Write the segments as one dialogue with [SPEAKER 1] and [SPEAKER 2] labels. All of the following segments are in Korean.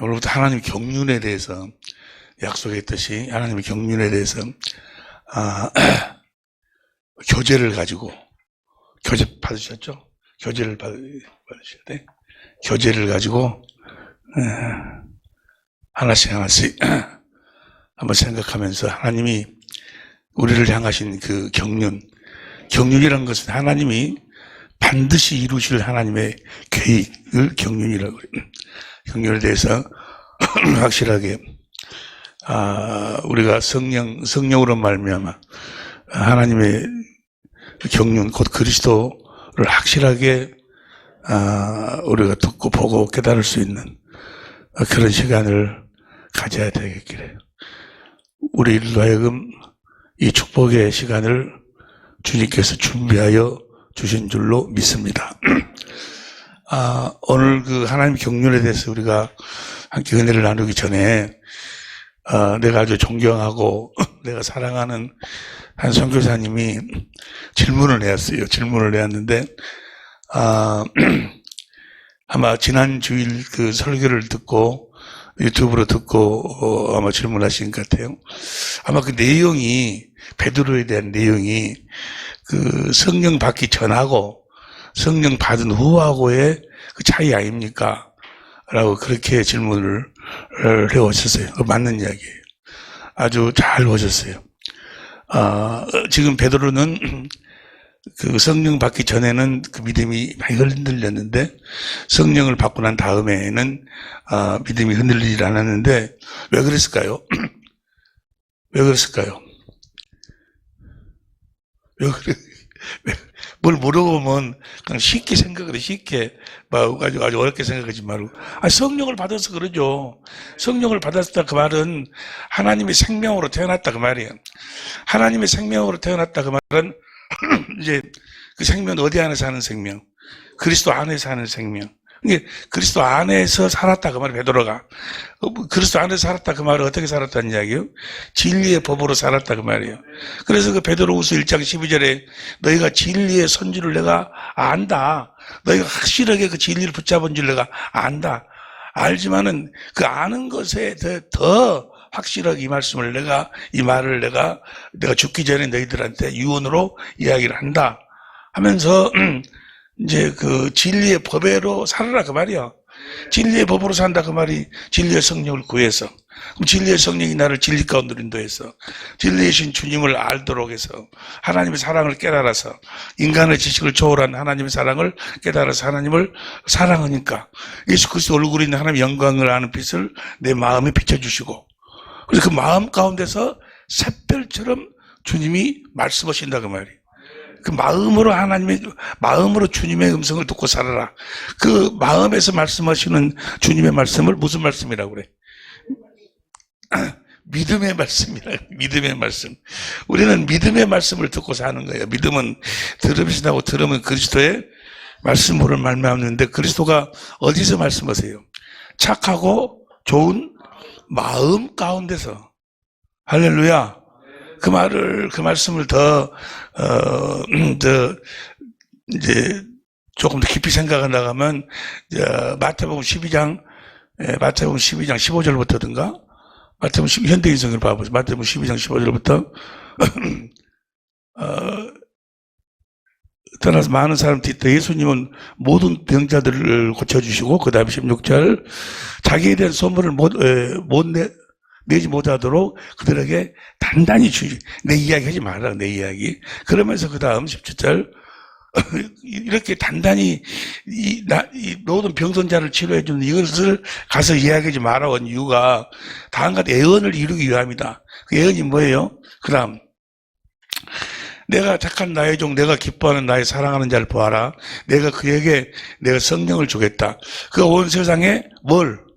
[SPEAKER 1] 오늘부터 하나님 경륜에 대해서 약속했듯이 하나님의 경륜에 대해서 교제를 가지고 교제 받으셨죠? 교제를 받으셔야 돼. 교제를 가지고 하나씩 한번 생각하면서 하나님이 우리를 향하신 그 경륜이라는 것은 하나님이 반드시 이루실 하나님의 계획을 경륜이라고 그래요. 경륜에 대해서 확실하게 우리가 성령으로 말미암아 하나님의 경륜 곧 그리스도를 확실하게 우리가 듣고 보고 깨달을 수 있는 그런 시간을 가져야 되겠기래요. 우리로 하여금 이 축복의 시간을 주님께서 준비하여 주신 줄로 믿습니다. 오늘 그 하나님 경륜에 대해서 우리가 함께 은혜를 나누기 전에 내가 아주 존경하고 내가 사랑하는 한 선교사님이 질문을 내었어요. 질문을 내었는데 아마 지난 주일 그 설교를 듣고 유튜브로 듣고 아마 질문하신 것 같아요. 아마 그 내용이 베드로에 대한 내용이 그 성령 받기 전하고 성령 받은 후하고의 그 차이 아닙니까? 라고 그렇게 질문을 해오셨어요. 맞는 이야기예요. 아주 잘 오셨어요. 지금 베드로는 그 성령 받기 전에는 그 믿음이 많이 흔들렸는데 성령을 받고 난 다음에는 믿음이 흔들리지 않았는데 왜 그랬을까요? 왜 그랬을까요? 뭘 물어보면 그냥 쉽게 생각을 해, 쉽게 아주 어렵게 생각하지 말고 성령을 받아서 그러죠. 성령을 받았다 그 말은 하나님의 생명으로 태어났다 그 말이에요. 하나님의 생명으로 태어났다 그 말은 이제 그 생명은 어디 안에 사는 생명? 그리스도 안에 사는 생명. 이게 그리스도 안에서 살았다 그 말이에요. 베드로가 그리스도 안에서 살았다 그 말은 어떻게 살았다는 이야기요? 진리의 법으로 살았다 그 말이에요. 그래서 그 베드로후서 1장 12절에 너희가 진리의 선지를 내가 안다. 너희가 확실하게 그 진리를 붙잡은 줄 내가 안다. 알지만은 그 아는 것에 더 확실하게 이 말씀을 이 말을 내가 죽기 전에 너희들한테 유언으로 이야기를 한다 하면서 이제 그 진리의 법으로 살아라 그 말이야. 진리의 법으로 산다 그 말이 진리의 성령을 구해서, 그럼 진리의 성령이 나를 진리 가운데로 인도해서 진리의 신 주님을 알도록 해서 하나님의 사랑을 깨달아서 인간의 지식을 초월한 하나님의 사랑을 깨달아서 하나님을 사랑하니까 예수 그리스도 얼굴에 있는 하나님의 영광을 아는 빛을 내 마음에 비춰주시고, 그래서 그 마음 가운데서 샛별처럼 주님이 말씀하신다 그 말이에요. 그 마음으로 주님의 음성을 듣고 살아라. 그 마음에서 말씀하시는 주님의 말씀을 무슨 말씀이라고 그래? 믿음의 말씀이라. 믿음의 말씀. 우리는 믿음의 말씀을 듣고 사는 거예요. 믿음은 들음이 나고 들으면 그리스도의 말씀으로 말미암는데 그리스도가 어디서 말씀하세요? 착하고 좋은 마음 가운데서. 할렐루야. 그 말씀을 이제 조금 더 깊이 생각해 나가면, 마태복음 12장 15절부터든가, 현대인성을 봐보세요. 마태복음 12장 15절부터, 떠나서 많은 사람들이 있다. 예수님은 모든 병자들을 고쳐주시고, 그 다음에 16절, 자기에 대한 소문을 내지 못하도록 그들에게 단단히 내 이야기 하지 마라, 내 이야기. 그러면서 그 다음 17절, 이렇게 단단히 이 모든 병선자를 치료해주는 이것을 가서 이야기하지 마라 온 이유가 다음 같은 애언을 이루기 위함이다. 그 애언이 뭐예요? 그 다음, 내가 착한 나의 종, 내가 기뻐하는 나의 사랑하는 자를 보아라. 내가 그에게 내가 성령을 주겠다. 그가 온 세상에 뭘?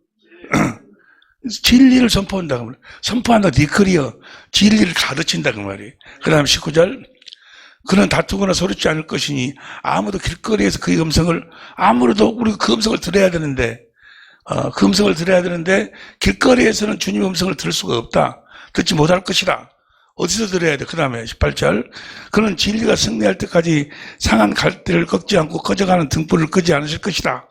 [SPEAKER 1] 진리를 선포한다. 선포한다. 니크리어. 진리를 가르친다. 그 말이에요. 그 다음 19절. 그는 다투거나 소리치 않을 것이니 아무도 길거리에서 그의 음성을, 우리가 그 음성을 들어야 되는데, 그 음성을 들어야 되는데, 길거리에서는 주님의 음성을 들을 수가 없다. 듣지 못할 것이다. 어디서 들어야 돼? 그 다음에 18절. 그는 진리가 승리할 때까지 상한 갈대를 꺾지 않고 꺼져가는 등불을 끄지 않으실 것이다.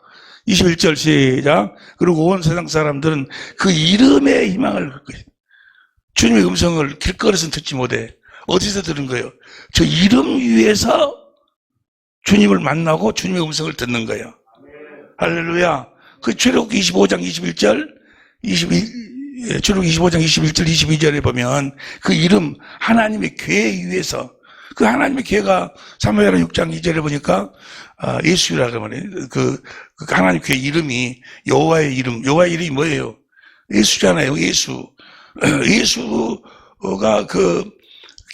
[SPEAKER 1] 21절 시작. 그리고 온 세상 사람들은 그 이름의 희망을 갖고 있어요. 주님의 음성을 길거리에서 듣지 못해. 어디서 들은 거예요? 저 이름 위에서 주님을 만나고 주님의 음성을 듣는 거예요. 할렐루야. 그 출애굽기 25장 21절, 출애굽기 25장 21절, 22절에 보면 그 이름 하나님의 괴 위에서 그 하나님의 괴가 사무엘하 6장 2절에 보니까 예수라고 말해요. 그 하나님 괴 이름이 여호와의 이름이 뭐예요? 예수잖아요. 예수. 예수가 그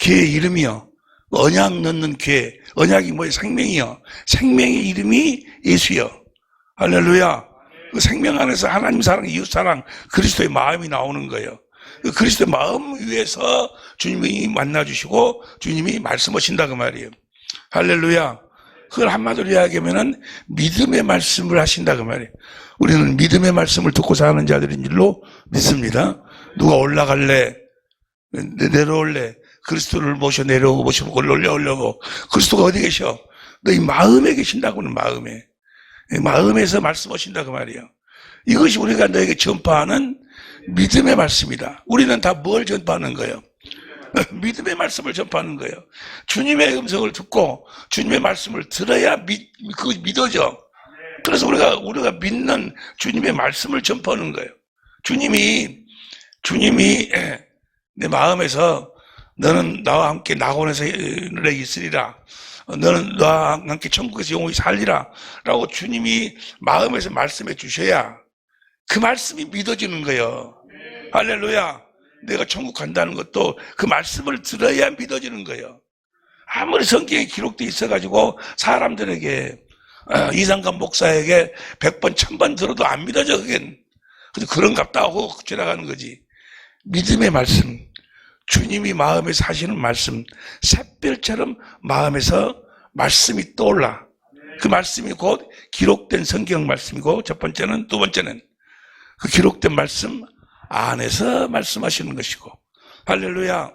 [SPEAKER 1] 괴의 이름이요. 언약 넣는 괴. 언약이 뭐예요? 생명이요. 생명의 이름이 예수요. 할렐루야. 그 생명 안에서 하나님 사랑, 이웃 사랑, 그리스도의 마음이 나오는 거예요. 그 그리스도의 마음 위에서 주님이 만나주시고 주님이 말씀하신다 그 말이에요. 할렐루야. 그걸 한마디로 이야기하면은 믿음의 말씀을 하신다 그 말이에요. 우리는 믿음의 말씀을 듣고 사는 자들인 줄로 믿습니다. 누가 올라갈래? 내려올래? 그리스도를 모셔 내려오고 모시고 올려오려고. 그리스도가 어디 계셔? 너희 마음에 계신다고는 마음에. 마음에서 말씀하신다 그 말이에요. 이것이 우리가 너에게 전파하는 믿음의 말씀이다. 우리는 다 뭘 전파하는 거예요? 믿음의 말씀을 전파하는 거예요. 주님의 음성을 듣고 주님의 말씀을 들어야 믿어져. 그래서 우리가 믿는 주님의 말씀을 전파하는 거예요. 주님이 내 마음에서 너는 나와 함께 낙원에서 있으리라. 너는 나와 함께 천국에서 영원히 살리라. 라고 주님이 마음에서 말씀해 주셔야 그 말씀이 믿어지는 거예요. 할렐루야. 내가 천국 간다는 것도 그 말씀을 들어야 믿어지는 거예요. 아무리 성경에 기록되어 있어가지고 사람들에게 이상감 목사에게 100번 1000번 들어도 안 믿어져. 그런갑다 하고 지나가는 거지. 믿음의 말씀, 주님이 마음에 사시는 말씀, 샛별처럼 마음에서 말씀이 떠올라. 그 말씀이 곧 기록된 성경 말씀이고, 두 번째는 그 기록된 말씀 안에서 말씀하시는 것이고, 할렐루야.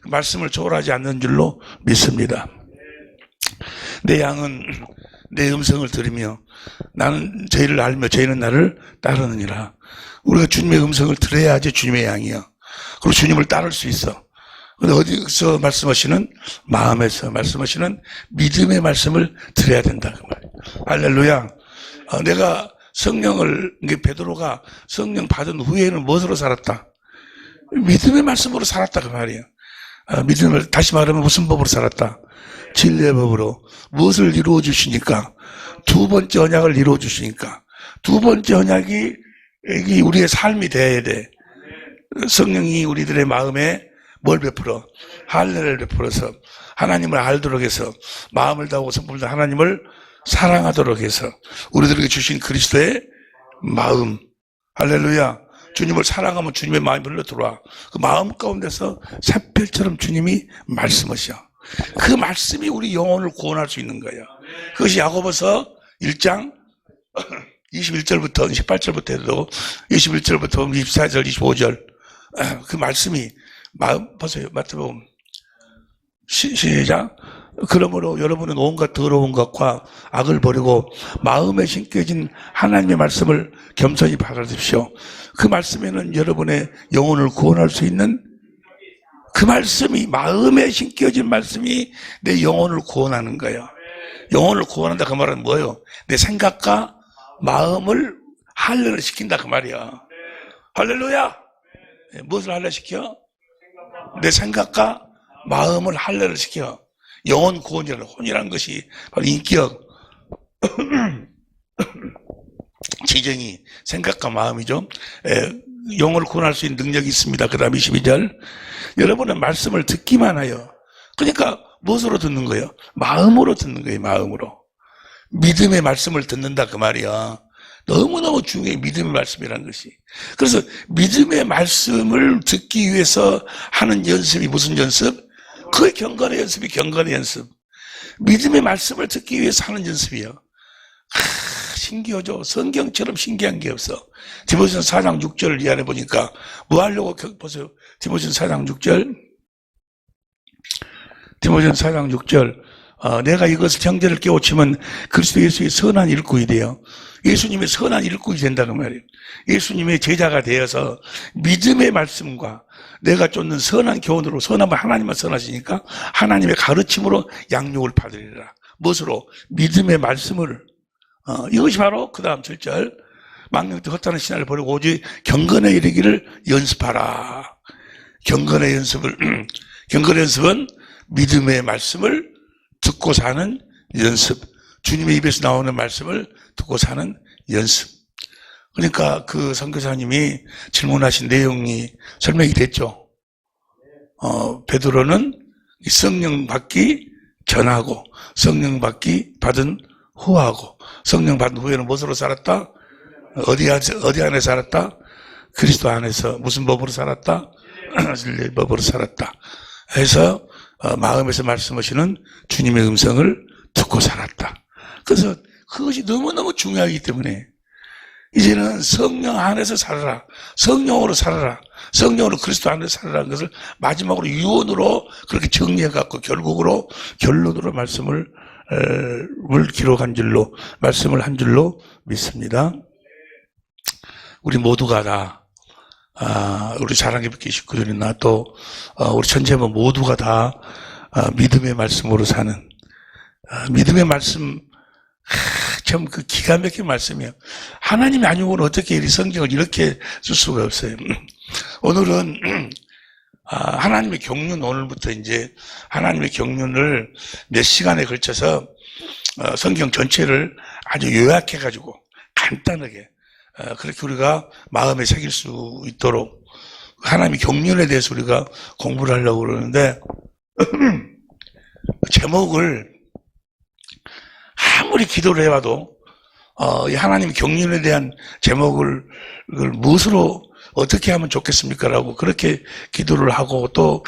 [SPEAKER 1] 그 말씀을 초월하지 않는 줄로 믿습니다. 내 양은 내 음성을 들으며 나는 저희를 알며 저희는 나를 따르느니라. 우리가 주님의 음성을 들어야지 주님의 양이야. 그리고 주님을 따를 수 있어. 근데 어디서 말씀하시는? 마음에서 말씀하시는 믿음의 말씀을 들어야 된다 그 말이야. 할렐루야. 내가 성령을, 베드로가 성령 받은 후에는 무엇으로 살았다? 믿음의 말씀으로 살았다 그 말이야. 믿음을, 다시 말하면 무슨 법으로 살았다? 진리의 법으로. 무엇을 이루어 주시니까? 두 번째 언약을 이루어 주시니까. 두 번째 언약이 우리의 삶이 돼야 돼. 성령이 우리들의 마음에 뭘 베풀어? 할례를 베풀어서 하나님을 알도록 해서 마음을 다하고 성품을 다하고 하나님을 사랑하도록 해서 우리들에게 주신 그리스도의 마음. 할렐루야. 주님을 사랑하면 주님의 마음이 흘러 들어와. 그 마음 가운데서 샛별처럼 주님이 말씀하셔. 그 말씀이 우리 영혼을 구원할 수 있는 거예요. 그것이 야고보서 1장 21절부터 18절부터 해도 21절부터 24절 25절 그 말씀이 마음 보세요. 마태복음 시작. 그러므로 여러분은 온갖 더러운 것과 악을 버리고 마음에 심겨진 하나님의 말씀을 겸손히 받아들십시오. 그 말씀에는 여러분의 영혼을 구원할 수 있는 그 말씀이, 마음에 심겨진 말씀이 내 영혼을 구원하는 거예요. 영혼을 구원한다 그 말은 뭐예요? 내 생각과 마음을 할례를 시킨다 그 말이야. 할렐루야. 무엇을 할례시켜? 내 생각과 마음을 할례를 시켜. 영혼 구원이라는, 혼이라는 것이 바로 인격, 지정이 생각과 마음이죠. 영혼을 구원할 수 있는 능력이 있습니다. 그 다음 22절. 여러분은 말씀을 듣기만 하여. 그러니까 무엇으로 듣는 거예요? 마음으로 듣는 거예요. 마음으로. 믿음의 말씀을 듣는다 그 말이야. 너무너무 중요해. 믿음의 말씀이라는 것이. 그래서 믿음의 말씀을 듣기 위해서 하는 연습이 무슨 연습? 그게 경건의 연습이 경건의 연습. 믿음의 말씀을 듣기 위해서 하는 연습이에요. 신기하죠. 성경처럼 신기한 게 없어. 디모데전서 4장 6절을 이 안에 보니까 뭐 하려고 보세요. 디모데전서 4장 6절. 디모데전서 4장 6절. 내가 이것을 형제를 깨우치면 그리스도 예수의 선한 일꾼이 돼요. 예수님의 선한 일꾼이 된다는 말이에요. 예수님의 제자가 되어서 믿음의 말씀과 내가 쫓는 선한 교훈으로, 선하면 하나님만 선하시니까 하나님의 가르침으로 양육을 받으리라. 무엇으로? 믿음의 말씀을. 이것이 바로 그 다음 7절. 망령때 헛다는 신화를 버리고 오직 경건에 이르기를 연습하라. 경건의 연습은 믿음의 말씀을 듣고 사는 연습. 주님의 입에서 나오는 말씀을 듣고 사는 연습. 그러니까 그 선교사님이 질문하신 내용이 설명이 됐죠. 베드로는 성령 받기 전하고 성령 받기 받은 후하고, 성령 받은 후에는 무엇으로 살았다? 어디 안에 살았다? 그리스도 안에서. 무슨 법으로 살았다? 진리의 법으로 살았다. 해서 마음에서 말씀하시는 주님의 음성을 듣고 살았다. 그래서 그것이 너무너무 중요하기 때문에 이제는 성령 안에서 살아라. 성령으로 살아라. 성령으로 그리스도 안에서 살아라는 것을 마지막으로 유언으로 그렇게 정리해갖고 결론으로 말씀을 기록한 줄로, 말씀을 한 줄로 믿습니다. 우리 모두가 다, 우리 사랑의빛 식구들이나 또, 우리 천재모 모두가 다, 믿음의 말씀으로 사는, 믿음의 말씀, 참 그 기가 막힌 말씀이에요. 하나님이 아니고는 어떻게 이 성경을 이렇게 쓸 수가 없어요. 오늘은, 하나님의 경륜, 오늘부터 이제 하나님의 경륜을 몇 시간에 걸쳐서, 성경 전체를 아주 요약해가지고 간단하게, 그렇게 우리가 마음에 새길 수 있도록 하나님의 경륜에 대해서 우리가 공부를 하려고 그러는데, 제목을 아무리 기도를 해봐도 하나님의 경륜에 대한 제목을 무엇으로 어떻게 하면 좋겠습니까? 라고 그렇게 기도를 하고 또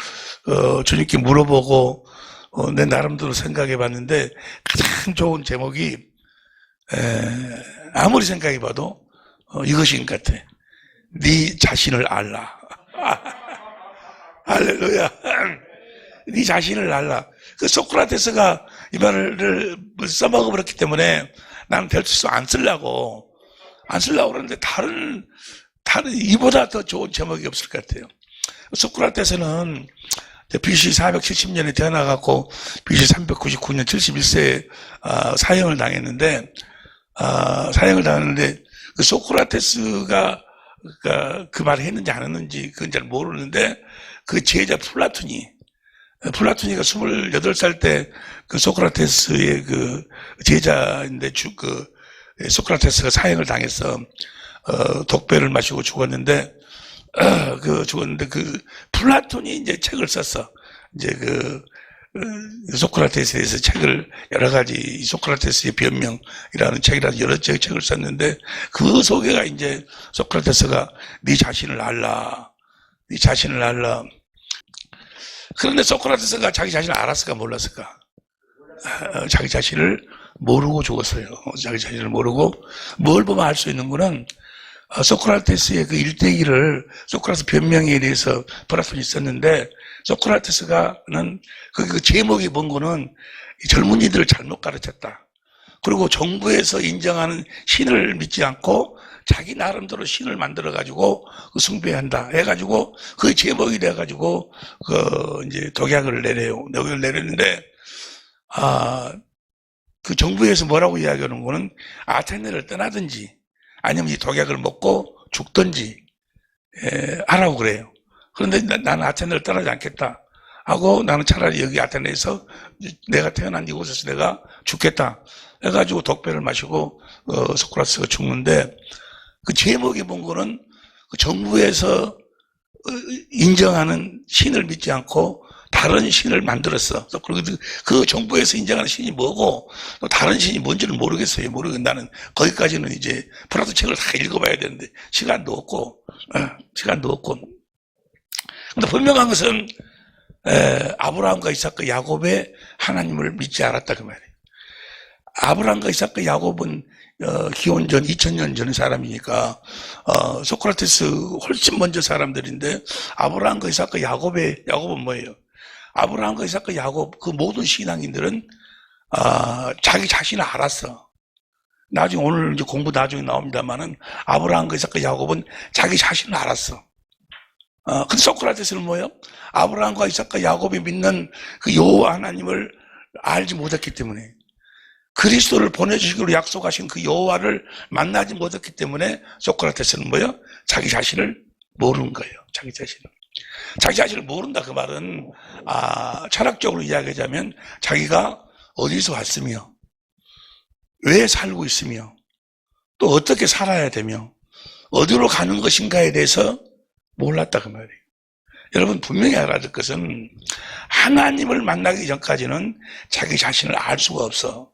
[SPEAKER 1] 주님께 물어보고 내 나름대로 생각해 봤는데, 가장 좋은 제목이 아무리 생각해 봐도 이것인 것 같아. 네 자신을 알라. 할렐루야. 네 자신을 알라. 그 소크라테스가 이 말을 써먹어 버렸기 때문에 나는 별수 안 쓰려고 그러는데 다른 이보다 더 좋은 제목이 없을 것 같아요. 소크라테스는 BC 470년에 태어나갖고 BC 399년 71세에 사형을 당했는데 그 소크라테스가 그 말을 했는지 안 했는지 그건 잘 모르는데, 그 제자 플라토니가 28살 때 그 소크라테스의 그 제자인데 소크라테스가 사형을 당해서 독배를 마시고 죽었는데 그 플라톤이 이제 책을 썼어. 이제 소크라테스에 대해서 책을 여러 가지, 소크라테스의 변명이라는 책이라는 여러 책을 썼는데, 그 속에가 이제 소크라테스가 네 자신을 알라. 그런데 소크라테스가 자기 자신을 알았을까 몰랐을까? 자기 자신을 모르고 죽었어요. 자기 자신을 모르고. 뭘 보면 알 수 있는 거는 소크라테스의 그 일대기를, 소크라테스 변명에 대해서 플라톤이 썼는데, 소크라테스가는 그 제목이 본 거는 젊은이들을 잘못 가르쳤다. 그리고 정부에서 인정하는 신을 믿지 않고 자기 나름대로 신을 만들어가지고 숭배한다 해가지고, 그 제목이 돼가지고 이제 독약을 내렸는데, 그 정부에서 뭐라고 이야기하는 거는 아테네를 떠나든지 아니면 이 독약을 먹고 죽든지 하라고 그래요. 그런데 나는 아테네를 떠나지 않겠다 하고, 나는 차라리 여기 아테네에서 내가 태어난 이곳에서 내가 죽겠다 해가지고 독배를 마시고 소크라테스가 죽는데, 그 제목이 본 거는 그 정부에서 인정하는 신을 믿지 않고 다른 신을 만들었어. 그리고 그 정부에서 인정하는 신이 뭐고 또 다른 신이 뭔지를 모르겠어요. 나는 거기까지는 이제 플라토 책을 다 읽어봐야 되는데 시간도 없고. 근데 분명한 것은 아브라함과 이삭과 야곱의 하나님을 믿지 않았다 그 말이에요. 아브라함과 이삭과 야곱은 기원전 2000년 전의 사람이니까 소크라테스 훨씬 먼저 사람들인데, 아브라함과 이삭과 야곱은 뭐예요? 아브라함과 이삭과 야곱, 그 모든 신앙인들은 자기 자신을 알았어. 나중에 오늘 이제 공부 나중에 나옵니다만은 아브라함과 이삭과 야곱은 자기 자신을 알았어. 근데 소크라테스는 뭐예요? 아브라함과 이삭과 야곱이 믿는 그 여호와 하나님을 알지 못했기 때문에, 그리스도를 보내주시기로 약속하신 그 여호와를 만나지 못했기 때문에 소크라테스는 뭐예요? 자기 자신을 모르는 거예요. 자기 자신을 모른다. 그 말은 철학적으로 이야기하자면 자기가 어디서 왔으며 왜 살고 있으며 또 어떻게 살아야 되며 어디로 가는 것인가에 대해서 몰랐다 그 말이에요. 여러분 분명히 알아야 될 것은 하나님을 만나기 전까지는 자기 자신을 알 수가 없어.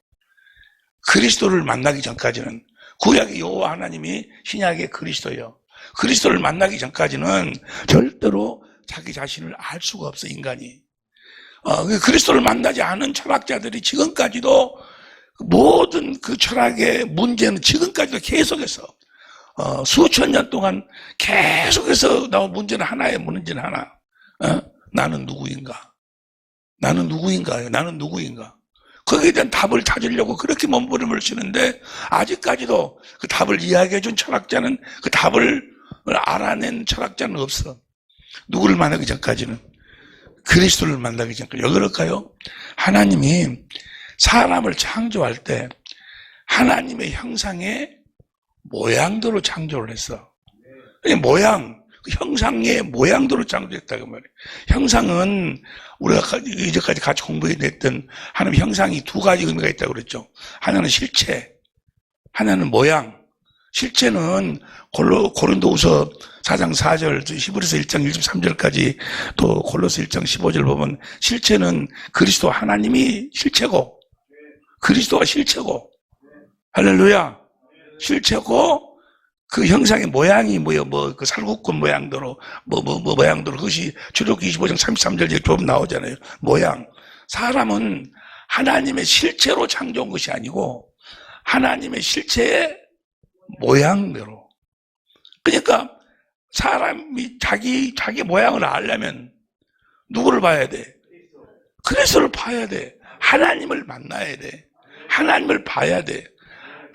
[SPEAKER 1] 그리스도를 만나기 전까지는, 구약의 여호와 하나님이 신약의 그리스도예요. 그리스도를 만나기 전까지는 절대로 자기 자신을 알 수가 없어, 인간이. 그리스도를 만나지 않은 철학자들이 지금까지도 모든 그 철학의 문제는 지금까지도 계속해서 수천 년 동안 계속해서 나온 문제는 하나예요. 문제는 하나. 나는 누구인가? 나는 누구인가요? 나는 누구인가? 거기에 대한 답을 찾으려고 그렇게 몸부림을 치는데 아직까지도 그 답을 이야기해 준 철학자는, 그 답을 알아낸 철학자는 없어. 누구를 만나기 전까지는. 그리스도를 만나기 전까지. 왜 그럴까요? 하나님이 사람을 창조할 때 하나님의 형상의 모양대로 창조를 했어. 모양, 형상의 모양대로 창조했다 그 말이에요. 형상은 우리가 이제까지 같이 공부했던 하나님 형상이 두 가지 의미가 있다고 그랬죠. 하나는 실체, 하나는 모양. 실체는 고린도후서 4장 4절, 히브리서 1장 23절까지 또 골로새 1장 15절 보면 실체는 그리스도 하나님이 실체고, 그리스도가 실체고, 할렐루야. 실체고, 그 형상의 모양이 뭐예요? 그 살구꾼 모양대로, 모양대로. 그것이 출애굽기 25장 33절 보면 나오잖아요. 모양. 사람은 하나님의 실체로 창조한 것이 아니고, 하나님의 실체의 모양대로. 그러니까, 사람이 자기 모양을 알려면, 누구를 봐야 돼? 그리스도를 봐야 돼. 하나님을 만나야 돼. 하나님을 봐야 돼.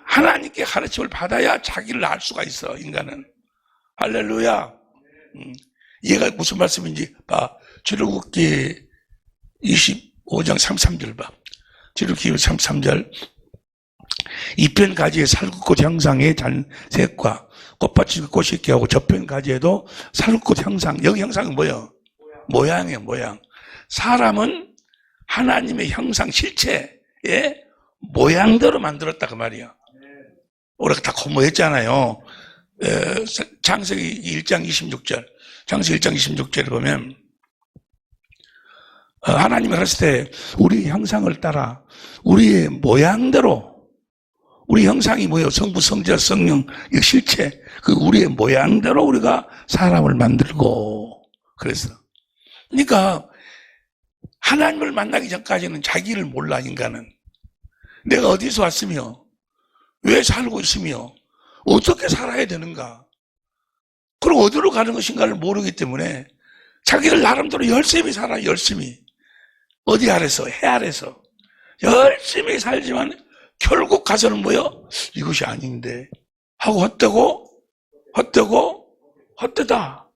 [SPEAKER 1] 하나님께 가르침을 받아야 자기를 알 수가 있어, 인간은. 할렐루야. 얘가 무슨 말씀인지 봐. 출애굽기 25장 33절 봐. 출애굽기 33절. 이편 가지에 살구꽃 형상의 잔색과 꽃밭이 꽃이 있게 하고 저편 가지에도 살구꽃 형상. 여기 형상은 뭐예요? 모양이에요, 모양. 사람은 하나님의 형상 실체의 모양대로 만들었다 그 말이에요. 우리가 다 공부했잖아요. 창세기 1장 26절. 창세기 1장 26절에 보면 하나님이 그랬을 때 우리 형상을 따라 우리의 모양대로, 우리 형상이 뭐예요? 성부, 성자, 성령, 이 실체, 그 우리의 모양대로 우리가 사람을 만들고 그랬어. 그러니까 하나님을 만나기 전까지는 자기를 몰라, 인간은. 내가 어디서 왔으며 왜 살고 있으며 어떻게 살아야 되는가, 그리고 어디로 가는 것인가를 모르기 때문에 자기를 나름대로 열심히 살아. 열심히. 어디 아래서? 해 아래서 열심히 살지만 결국 가서는 뭐요? 이것이 아닌데 하고 헛되다.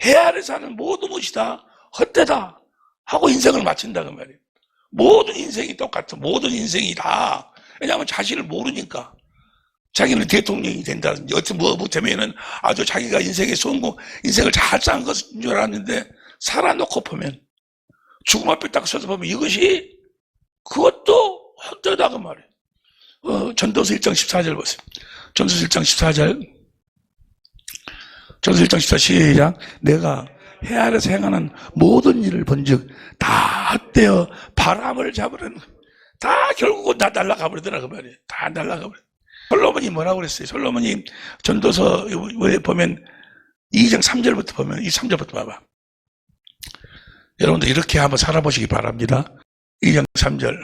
[SPEAKER 1] 해 아래서 하는 모든 것이 다 헛되다 하고 인생을 마친다 그 말이에요. 모든 인생이 똑같아. 모든 인생이 다. 왜냐하면 자신을 모르니까. 자기는 대통령이 된다든지 어떻게 못하면은 아주 자기가 인생의 성공, 인생을 잘 산 것인 줄 알았는데 살아놓고 보면, 죽음 앞에 딱 서서 보면 이것이 그것도 헛되다 그 말이에요. 전도서 1장 14절 보세요. 전도서 1장 14절. 전도서 1장 14절 시작. 내가 해 아래서 행하는 모든 일을 본즉 다 헛되어 바람을 잡으려는, 다 결국은 다 날아가 버리더라 그 말이에요. 다 날아가 버려. 솔로몬이 뭐라고 그랬어요? 솔로몬이 전도서에 보면 2장 3절부터 보면, 이 3절부터 봐봐. 여러분들 이렇게 한번 살아보시기 바랍니다. 2장 3절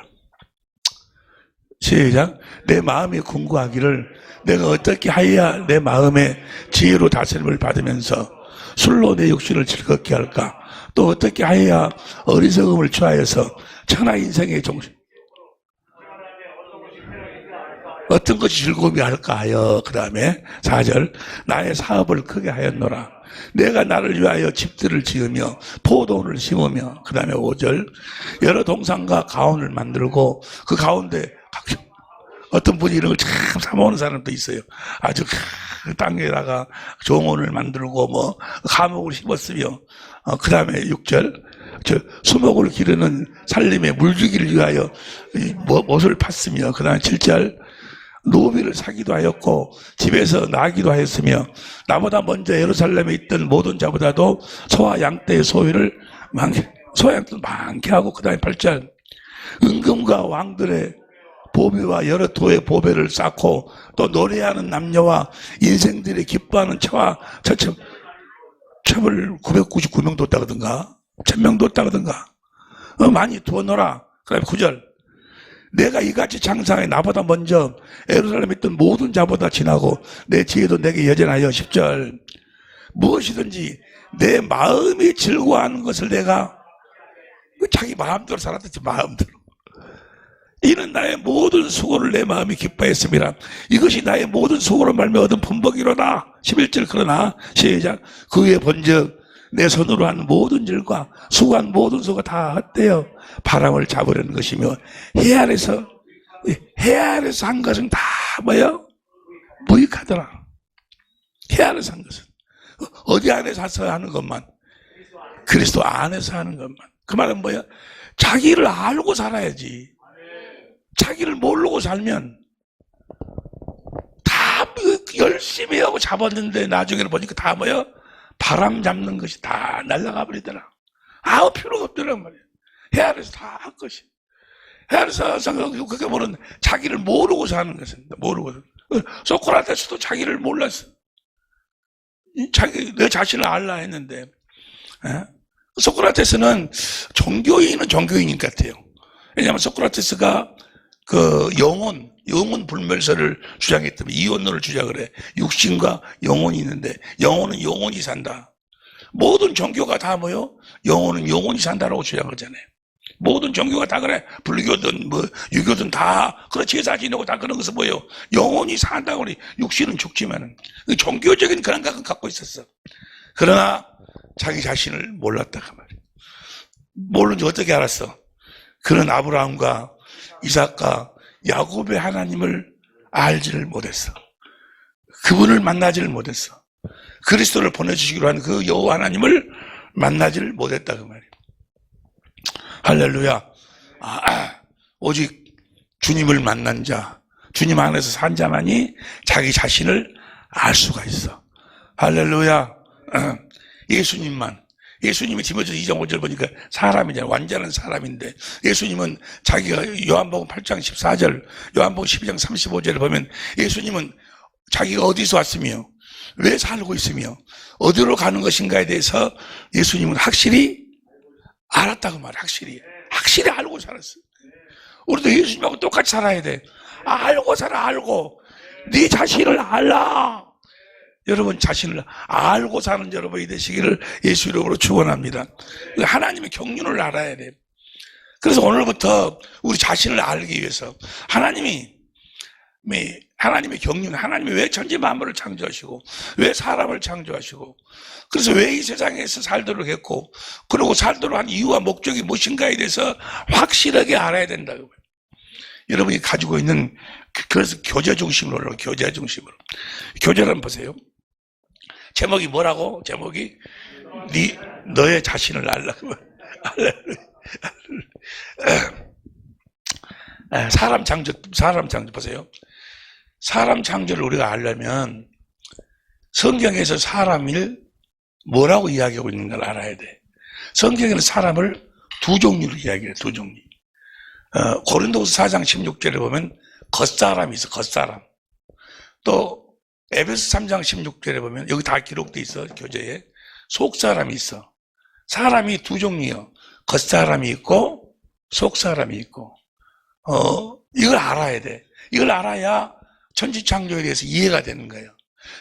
[SPEAKER 1] 시작. 내 마음이 궁구하기를 내가 어떻게 하여야 내 마음의 지혜로 다스림을 받으면서 술로 내 육신을 즐겁게 할까? 또 어떻게 하여야 어리석음을 취하여서 천하 인생의 종신. 어떤 것이 즐거움이 할까 하여 그 다음에 4절 나의 사업을 크게 하였노라. 내가 나를 위하여 집들을 지으며 포도원을 심으며 그 다음에 5절 여러 동산과 가온을 만들고 그 가운데 어떤 분이 이런 걸 참 사모하는 사람도 있어요. 아주 그 땅에다가 정원을 만들고 뭐 감옥을 심었으며 그 다음에 6절 수목을 기르는 살림에 물주기를 위하여 못을 팠으며 그 다음에 7절 노비를 사기도 하였고 집에서 나기도 하였으며 나보다 먼저 예루살렘에 있던 모든 자보다도 소와 양떼의 소유를 많게 하고 그 다음에 8절 은금과 왕들의 보배와 여러 도의 보배를 쌓고 또 노래하는 남녀와 인생들이 기뻐하는 처와 첩을 999명 뒀다거든가 1000명 뒀다거든가 많이 두어놓으라. 그 다음에 9절 내가 이같이 장사해 나보다 먼저 예루살렘에 있던 모든 자보다 지나고 내 지혜도 내게 여전하여 10절 무엇이든지 내 마음이 즐거워하는 것을 내가 자기 마음대로 살았듯이 마음대로 이는 나의 모든 수고를 내 마음이 기뻐했습니다. 이것이 나의 모든 수고를 말며 얻은 분복이로다. 11절 그러나 시작 그 위에 본즉 내 손으로 한 모든 일과 수고한 모든 수고가 다 헛되어 바람을 잡으려는 것이며 해 아래서 한 것은 다 뭐예요? 무익하더라. 해 아래서 한 것은 어디 안에서 하는 것만 그리스도 안에서 하는 것만. 그 말은 뭐야? 자기를 알고 살아야지. 자기를 모르고 살면 다 열심히 하고 잡았는데 나중에는 보니까 다 뭐야? 바람 잡는 것이 다 날아가 버리더라. 아무 필요가 없더란 말이야. 해 아래서 다 한 것이. 해 아래서 그게 뭐는 자기를 모르고 사는 것은 모르고. 소크라테스도 자기를 몰랐어. 내 자신을 알라 했는데 소크라테스는 종교인은 종교인 같아요. 왜냐하면 소크라테스가 그 영혼 불멸설을 주장했다면 이원론을 주장을 해. 육신과 영혼이 있는데 영혼은 영혼이 산다. 모든 종교가 다 뭐요? 영혼은 영혼이 산다라고 주장하잖아요. 모든 종교가 다 그래. 불교든 뭐 유교든 다 그런 제사 지내고 다 그런 것은 뭐예요? 영혼이 산다고 그래. 육신은 죽지만은 종교적인 그런 각은 갖고 있었어. 그러나 자기 자신을 몰랐다 그 말이에요. 모르는지 어떻게 알았어? 그는 아브라함과 이삭과 야곱의 하나님을 알지를 못했어. 그분을 만나지를 못했어. 그리스도를 보내주시기로 한 그 여호와 하나님을 만나지를 못했다 그 말이에요. 할렐루야. 오직 주님을 만난 자, 주님 안에서 산 자만이 자기 자신을 알 수가 있어. 할렐루야. 예수님이 디모데후서 2장 5절 보니까 사람이잖아요. 완전한 사람인데 예수님은 자기가 요한복음 8장 14절, 요한복음 12장 35절을 보면 예수님은 자기가 어디서 왔으며 왜 살고 있으며 어디로 가는 것인가에 대해서 예수님은 확실히 알았다고 말이에요. 확실히 알고 살았어요. 우리도 예수님하고 똑같이 살아야 돼. 알고 살아. 알고 네 자신을 알라. 여러분 자신을 알고 사는 여러분이 되시기를 예수 이름으로 축원합니다. 하나님의 경륜을 알아야 돼요. 그래서 오늘부터 우리 자신을 알기 위해서 하나님의 경륜, 하나님이 왜 천지 만물을 창조하시고 왜 사람을 창조하시고 그래서 왜 이 세상에서 살도록 했고 그리고 살도록 한 이유와 목적이 무엇인가에 대해서 확실하게 알아야 된다고요. 여러분이 가지고 있는 그래서 교제 중심으로 교제를 한번 보세요. 제목이 뭐라고? 제목이 너의 자신을 알라고. 사람 창조 보세요. 사람 창조를 우리가 알려면 성경에서 사람을 뭐라고 이야기하고 있는 걸 알아야 돼. 성경에는 사람을 두 종류로 이야기해요. 두 종류. 고린도후서 4장 16절에 보면 겉사람이 있어. 겉사람. 또 에베소 3장 16절에 보면 여기 다 기록돼 있어. 교재에 속사람이 있어. 사람이 두 종류요. 겉사람이 있고 속사람이 있고 이걸 알아야 돼. 이걸 알아야 천지창조에 대해서 이해가 되는 거예요.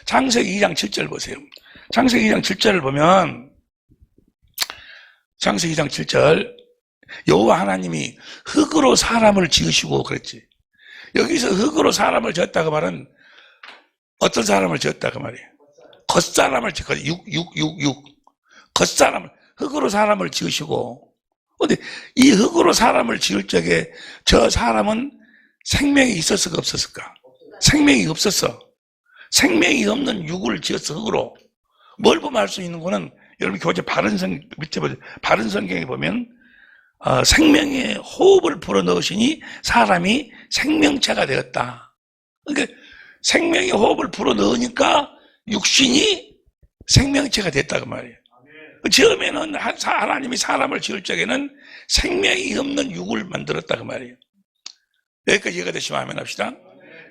[SPEAKER 1] 창세기 2장 7절 보세요. 창세기 2장 7절을 보면 창세기 2장 7절 여호와 하나님이 흙으로 사람을 지으시고 그랬지. 여기서 흙으로 사람을 지었다 그 말은 어떤 사람을 지었다 그 말이에요. 겉사람을 지었다. 겉사람을, 흙으로 사람을 지으시고, 근데 이 흙으로 사람을 지을 적에 저 사람은 생명이 있었을까 없었을까? 생명이 없었어. 생명이 없는 육을 지었어, 흙으로. 뭘 보면 알 수 있는 거는, 여러분 교재 밑에 보세요. 바른 성경에 보면 생명의 호흡을 불어넣으시니 사람이 생명체가 되었다. 그러니까 생명의 호흡을 불어넣으니까 육신이 생명체가 됐다 그 말이에요. 처음에는 하나님이 사람을 지을 적에는 생명이 없는 육을 만들었다 그 말이에요. 여기까지 이해가 되시면 아멘 합시다.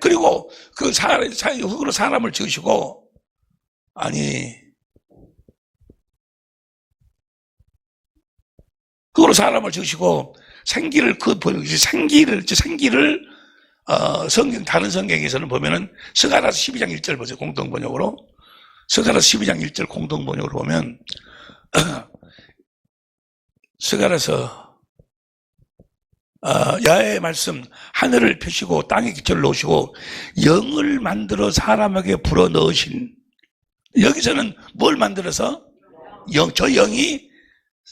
[SPEAKER 1] 그리고 그 흙으로 사람을 지으시고, 흙으로 사람을 지으시고 생기를 다른 성경에서는 보면은 스가랴서 12장 1절 보세요. 공동번역으로. 스가랴서 12장 1절 공동번역으로 보면 스가랴서 야훼의 말씀, 하늘을 펴시고 땅에 기초를 놓으시고 영을 만들어 사람에게 불어넣으신, 여기서는 뭘 만들어서? 저 영이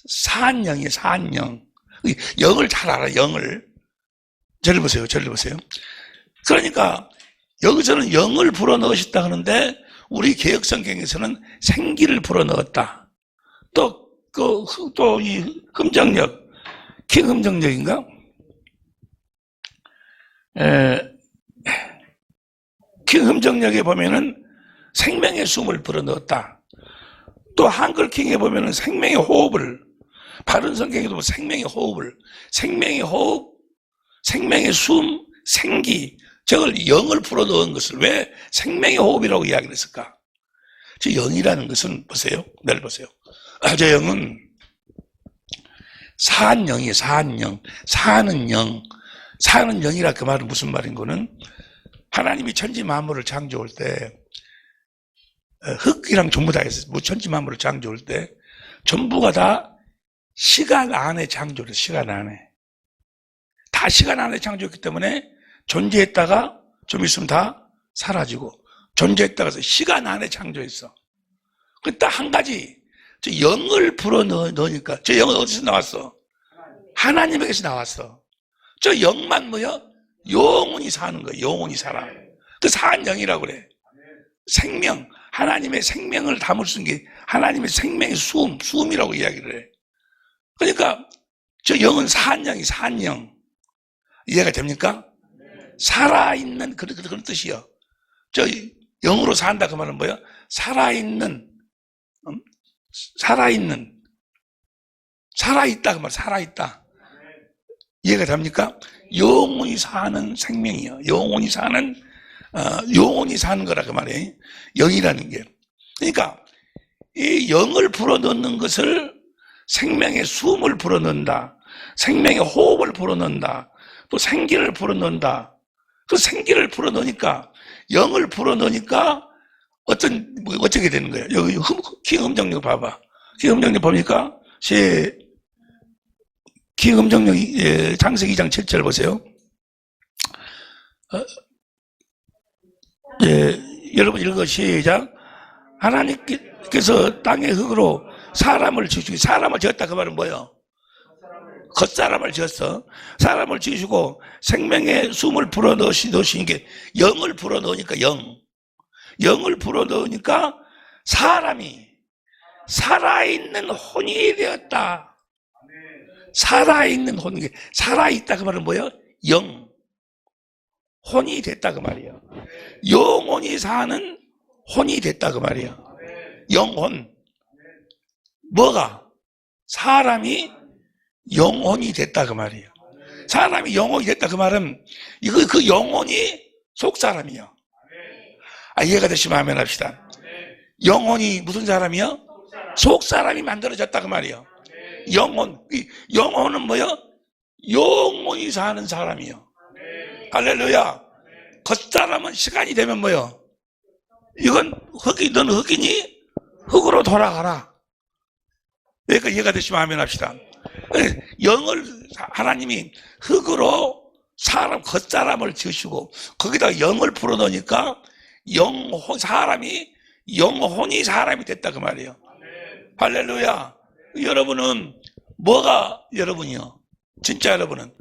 [SPEAKER 1] 사한 영이에요. 사한 영. 영을 잘 알아. 영을. 저를 보세요. 그러니까 여기서는 영을 불어넣으셨다 하는데 우리 개혁성경에서는 생기를 불어넣었다. 또 이 흠정력, 킹 흠정력인가? 킹 흠정력에 보면은 생명의 숨을 불어넣었다. 또 한글 킹에 보면은 생명의 호흡을, 바른 성경에도 생명의 호흡을, 생명의 호흡, 생명의 숨, 생기, 저걸 영을 불어넣은 것을 왜 생명의 호흡이라고 이야기를 했을까? 저 영이라는 것은 보세요. 내일 보세요. 저 영은 사한 영이에요. 사한 영. 사는 영. 사는 영이라 그 말은 무슨 말인 거는, 하나님이 천지 만물을 창조할 때 흙이랑 전부 다 했어요. 천지 만물을 창조할 때 전부가 다 시간 안에 창조를, 시간 안에. 다 시간 안에 창조했기 때문에 존재했다가 좀 있으면 다 사라지고, 존재했다가 시간 안에 창조했어. 그 딱 한 가지, 저 영을 불어넣으니까, 저 영은 어디서 나왔어? 하나님에게서 나왔어. 저 영만 뭐야? 영원히 사는 거야. 영원히 살아. 그 사한 영이라고 그래. 생명, 하나님의 생명을 담을 수 있는 게 하나님의 생명의 숨이라고 이야기를 해. 그러니까 저 영은 사한 영이, 사한 영. 이해가 됩니까? 살아있는 그런 뜻이요. 저 영으로 산다 그 말은 뭐야? 살아있는, 살아있다 그 말, 살아있다. 이해가 됩니까? 영원히 사는 생명이요. 영원히 사는 거라 그 말이에요. 영이라는 게. 그러니까 이 영을 불어넣는 것을 생명의 숨을 불어넣는다. 생명의 호흡을 불어넣는다. 또 생기를 불어넣는다. 그 생기를 불어넣으니까, 영을 불어넣으니까 어떻게 되는 거예요? 여기 기음정력 봐봐. 기음정력 봅니까? 기음정력 창세기 2장 7절 보세요. 여러분 읽어 시작. 하나님께서 땅의 흙으로 사람을 지으시고, 사람을 지었다 그 말은 뭐예요? 겉사람을 지었어. 사람을 지으시고 생명의 숨을 불어넣으신 게 영을 불어넣으니까, 영을 불어넣으니까 사람이 살아있는 혼이 되었다. 살아있는 혼, 살아있다 그 말은 뭐예요? 영, 혼이 됐다 그 말이에요. 영혼이 사는 혼이 됐다 그 말이에요. 영혼. 뭐가? 사람이 영혼이 됐다 그 말이에요. 사람이 영혼이 됐다 그 말은 그 영혼이 속사람이요. 이해가 되시면 아멘 합시다. 영혼이 무슨 사람이요? 속사람이 만들어졌다 그 말이에요. 영혼은 뭐요? 영혼이 사는 사람이요. 할렐루야. 겉사람은 시간이 되면 뭐요? 이건 넌 흙이니 흙으로 돌아가라. 그러니까 이해가 되시면 아멘 합시다. 영을 하나님이 흙으로 겉사람을 지으시고 거기다 영을 불어넣으니까 사람이 영혼이 사람이 됐다 그 말이에요. 할렐루야. 여러분은 뭐가 여러분이요? 진짜 여러분은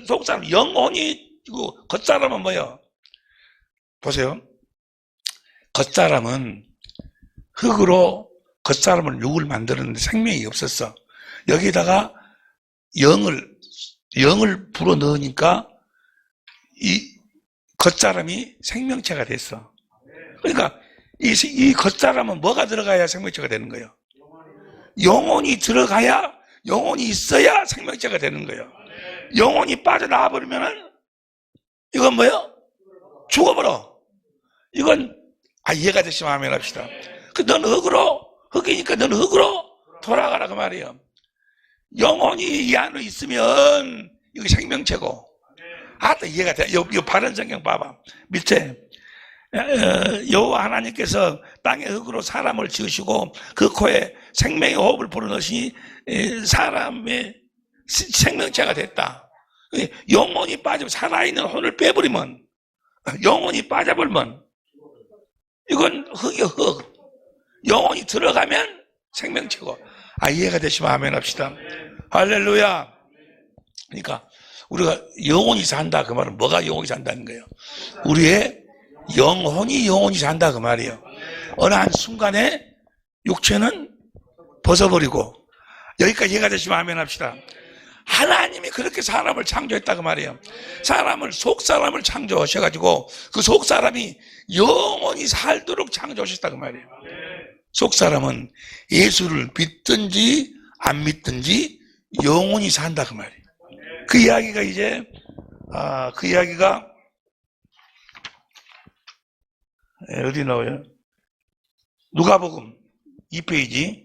[SPEAKER 1] 속사람 영혼이고 겉사람은 뭐예요? 보세요. 겉사람은 흙으로 겉사람을 육을 만들었는데 생명이 없었어. 여기다가 영을 불어 넣으니까 이 겉사람이 생명체가 됐어. 그러니까 이 겉사람은 뭐가 들어가야 생명체가 되는 거예요? 영혼이 들어가야, 영혼이 있어야 생명체가 되는 거예요. 영혼이 빠져나와 버리면은 이건 뭐예요? 죽어버려. 이건 이해가 되시면 하면 합시다. 너는 흙이니까 너는 흙으로 돌아가라 그 말이에요. 영혼이 이 안에 있으면 이거 생명체고. 이해가 돼. 요 바른 성경 봐봐. 밑에 여호와 하나님께서 땅의 흙으로 사람을 지으시고 그 코에 생명의 호흡을 불어넣으시니 사람의 생명체가 됐다. 영혼이 빠지면 살아있는 혼을 빼버리면, 영혼이 빠져버리면 이건 흙이요, 흙. 영혼이 들어가면 생명체고. 이해가 되시면 아멘 합시다. 할렐루야. 그러니까 우리가 영혼이 산다 그 말은 뭐가 영혼이 산다는 거예요? 우리의 영혼이 산다 그 말이에요. 어느 한 순간에 육체는 벗어버리고. 여기까지 이해가 되시면 아멘 합시다. 하나님이 그렇게 사람을 창조했다 그 말이에요. 속사람을 창조하셔가지고 그 속사람이 영원히 살도록 창조하셨다 그 말이에요. 속사람은 예수를 믿든지 안 믿든지 영원히 산다 그 말이에요. 그 이야기가 이제 그 이야기가 어디 나와요? 누가복음 2페이지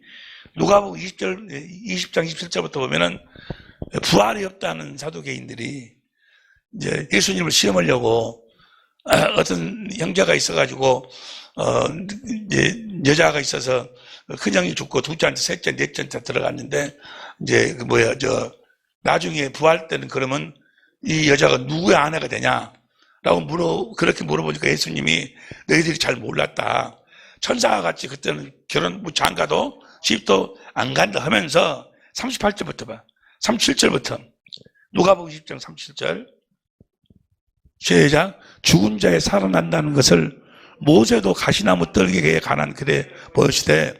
[SPEAKER 1] 누가복음 20장 27절부터 보면은 부활이 없다는 사두개인들이 이제 예수님을 시험하려고 어떤 형제가 있어가지고 이제 여자가 있어서 큰형이 죽고 둘째한테 셋째 넷째 들어갔는데 이제 나중에 부활 때는 그러면 이 여자가 누구의 아내가 되냐라고 그렇게 물어보니까 예수님이 너희들이 잘 몰랐다. 천사와 같이 그때는 결혼 장가도 집도 안 간다 하면서 38절부터 봐. 37절부터 누가복음 20장 37절 시작. 죽은 자의 살아난다는 것을 모세도 가시나무 떨기에 관한 글에 보시되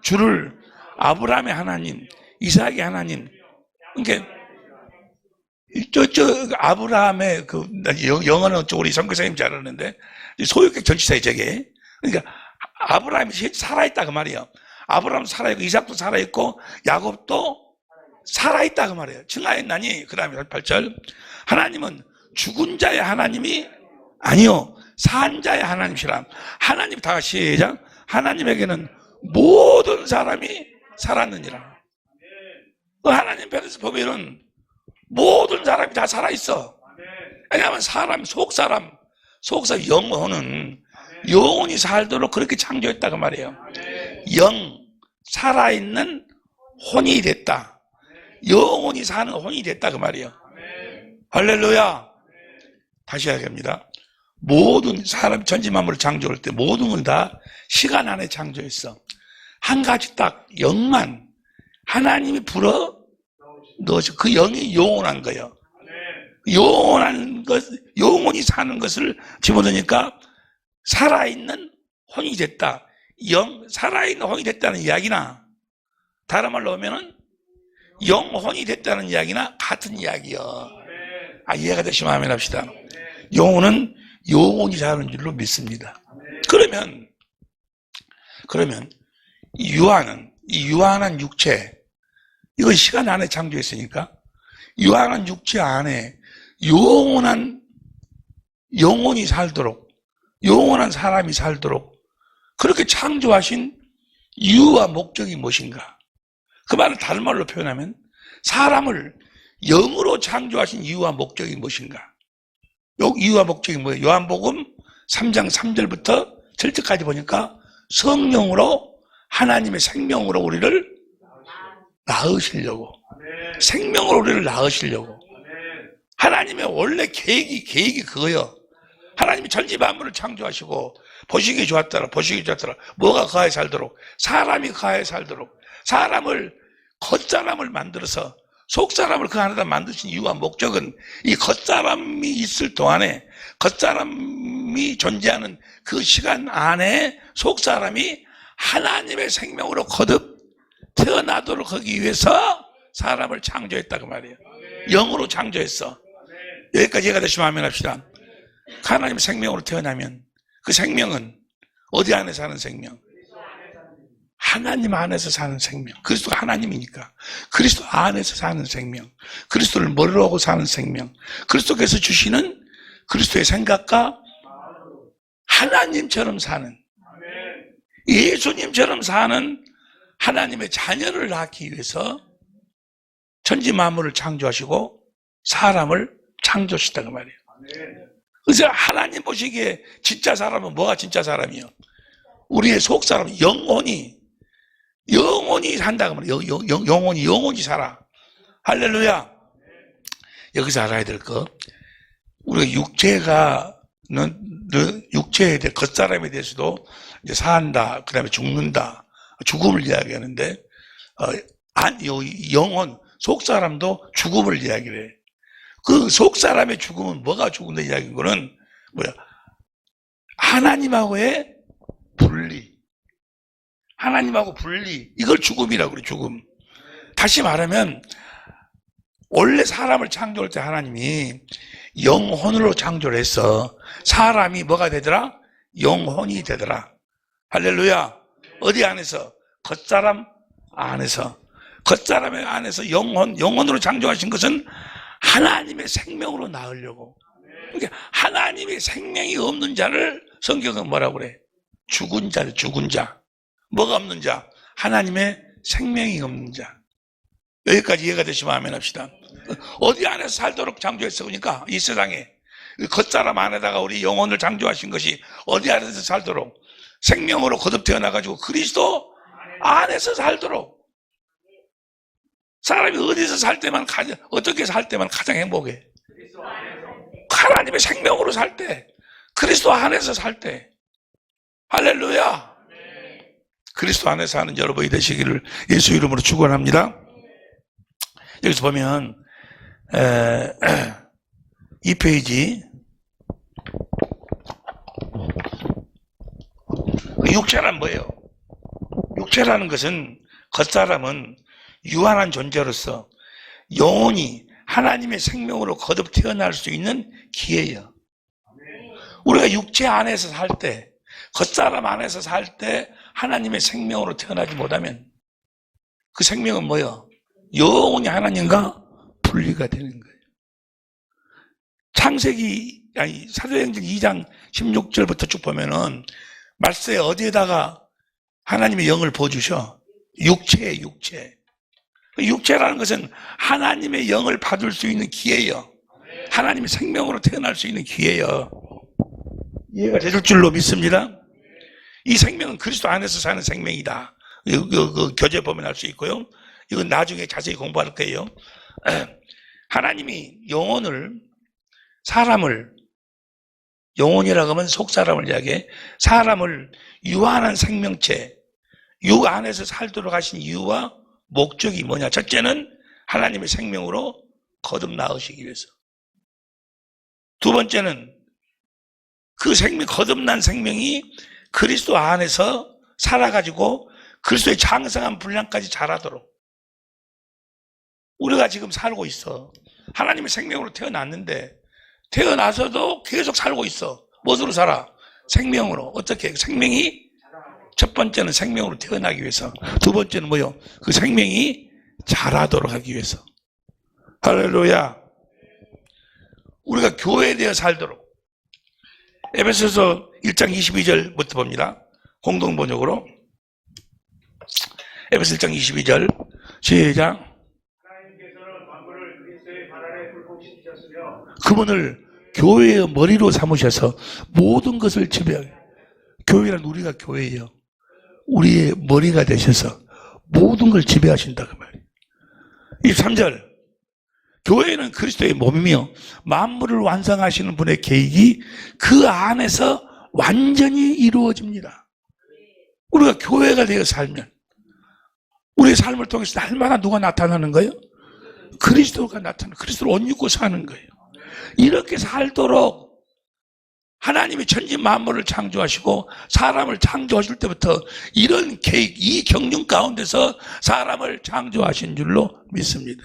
[SPEAKER 1] 주를 아브라함의 하나님, 이삭의 하나님, 그러니까 아브라함의 영어는 우리 선교사님 잘 아는데 소유격 전치사에 저게. 그러니까 아브라함이 살아있다 그 말이에요. 아브라함도 살아있고 이삭도 살아있고 야곱도 살아있다 그 말이에요. 증하였나니 그 다음에 8절 하나님은 죽은 자의 하나님이 아니요 산 자의 하나님이시라. 하나님 다 시작. 하나님에게는 모든 사람이 살았느니라. 하나님 편에서 보면은 모든 사람이 다 살아있어. 왜냐하면 속사람 영혼은 영혼이 살도록 그렇게 창조했다 그 말이에요. 살아있는 혼이 됐다. 영혼이 사는 혼이 됐다 그 말이에요. 할렐루야. 다시 이야기합니다. 모든 사람 전지만물을 창조할 때 모든 건 다 시간 안에 창조했어. 한 가지 딱 영만 하나님이 불어 넣으셔. 그 영이 영원한 거예요. 영원한 것, 영원히 사는 것을 집어넣으니까 살아있는 혼이 됐다. 살아있는 혼이 됐다는 이야기나 다른 말로 하면은 영혼이 됐다는 이야기나 같은 이야기요. 이해가 되시면 아멘 합시다. 영혼은 영혼이 사는 줄로 믿습니다. 그러면 이 유한한 육체, 이건 시간 안에 창조했으니까 유한한 육체 안에 영혼이 살도록, 영원한 사람이 살도록 그렇게 창조하신 이유와 목적이 무엇인가? 그 말을 다른 말로 표현하면 사람을 영으로 창조하신 이유와 목적이 무엇인가? 이유와 목적이 뭐예요? 요한복음 3장 3절부터 7절까지 보니까 성령으로 하나님의 생명으로 우리를 낳으시려고, 생명으로 우리를 낳으시려고. 하나님의 원래 계획이 그거예요. 하나님이 천지 만물을 창조하시고 보시기 좋았더라. 뭐가 거하에 살도록? 사람이 거하에 살도록. 겉사람을 만들어서 속사람을 그 안에다 만드신 이유와 목적은 이 겉사람이 있을 동안에, 겉사람이 존재하는 그 시간 안에 속사람이 하나님의 생명으로 거듭 태어나도록 하기 위해서 사람을 창조했다 그 말이에요. 영으로 창조했어. 여기까지 이해가 되시면 아멘 합시다. 하나님의 생명으로 태어나면 그 생명은 어디 안에 사는 생명? 하나님 안에서 사는 생명. 그리스도가 하나님이니까 그리스도 안에서 사는 생명, 그리스도를 머리로 하고 사는 생명, 그리스도께서 주시는 그리스도의 생각과 하나님처럼 사는, 예수님처럼 사는 하나님의 자녀를 낳기 위해서 천지 만물을 창조하시고 사람을 창조하셨다는 말이에요. 그래서 하나님 보시기에 진짜 사람은 뭐가 진짜 사람이요? 우리의 속 사람, 영혼이 산다고 말이에요. 영혼이 살아. 할렐루야. 여기서 알아야 될 거, 우리가 육체에 대해, 겉사람에 대해서도 이제 산다, 그 다음에 죽는다, 죽음을 이야기하는데, 영혼, 속사람도 죽음을 이야기를 해. 그 속사람의 죽음은 뭐가 죽는다 이야기인 거는 뭐야? 하나님하고의 분리. 하나님하고 분리. 이걸 죽음이라고 그래, 죽음. 다시 말하면, 원래 사람을 창조할 때 하나님이 영혼으로 창조를 했어. 사람이 뭐가 되더라? 영혼이 되더라. 할렐루야. 어디 안에서? 겉사람 안에서. 겉사람의 안에서 영혼으로 창조하신 것은 하나님의 생명으로 낳으려고. 그러니까 하나님의 생명이 없는 자를 성경은 뭐라고 그래? 죽은 자를, 죽은 자. 뭐가 없는 자? 하나님의 생명이 없는 자. 여기까지 이해가 되시면 아멘 합시다. 어디 안에서 살도록 창조했어? 그러니까 이 세상에 겉사람 안에다가 우리 영혼을 창조하신 것이 어디 안에서 살도록, 생명으로 거듭 태어나가지고 그리스도 안에서 살도록. 사람이 어디서 살 때만, 어떻게 살 때만 가장 행복해? 하나님의 생명으로 살 때, 그리스도 안에서 살 때. 할렐루야. 그리스도 안에서 사는 여러분이 되시기를 예수 이름으로 축원합니다. 여기서 보면 2페이지, 육체란 뭐예요? 육체라는 것은, 겉사람은 유한한 존재로서 영혼이 하나님의 생명으로 거듭 태어날 수 있는 기회예요. 우리가 육체 안에서 살 때, 겉사람 안에서 살 때 하나님의 생명으로 태어나지 못하면 그 생명은 뭐예요? 영원히 하나님과 분리가 되는 거예요. 사도행전 2장 16절부터 쭉 보면은 말세에 어디에다가 하나님의 영을 부어주셔? 육체에, 육체. 육체라는 것은 하나님의 영을 받을 수 있는 기회예요. 하나님의 생명으로 태어날 수 있는 기회예요. 이해가 되실 줄로 믿습니다. 이 생명은 그리스도 안에서 사는 생명이다. 그 교재 보면 알 수 있고요. 이건 나중에 자세히 공부할 거예요. 하나님이 영혼이라고 하면 속사람을 이야기해. 사람을 유한한 생명체, 유 안에서 살도록 하신 이유와 목적이 뭐냐? 첫째는 하나님의 생명으로 거듭 낳으시기 위해서. 두 번째는 그 거듭난 생명이 그리스도 안에서 살아가지고 그리스도의 장성한 분량까지 자라도록. 우리가 지금 살고 있어. 하나님의 생명으로 태어났는데, 태어나서도 계속 살고 있어. 무엇으로 살아? 생명으로. 어떻게? 생명이, 첫 번째는 생명으로 태어나기 위해서. 두 번째는 뭐요? 그 생명이 자라도록 하기 위해서. 할렐루야. 우리가 교회에 대해 살도록. 에베소서 1장 22절부터 봅니다. 공동번역으로. 에베소 1장 22절. 시작. 그분을 교회의 머리로 삼으셔서 모든 것을 지배하게. 교회란 우리가 교회예요. 우리의 머리가 되셔서 모든 걸 지배하신다 그 말이에요. 23절. 교회는 그리스도의 몸이며 만물을 완성하시는 분의 계획이 그 안에서 완전히 이루어집니다. 우리가 교회가 되어 살면 우리의 삶을 통해서 날마다 누가 나타나는 거예요? 그리스도가 나타나는, 그리스도를 옷 입고 사는 거예요. 이렇게 살도록 하나님이 천지 만물을 창조하시고 사람을 창조하실 때부터 이런 계획, 이 경륜 가운데서 사람을 창조하신 줄로 믿습니다.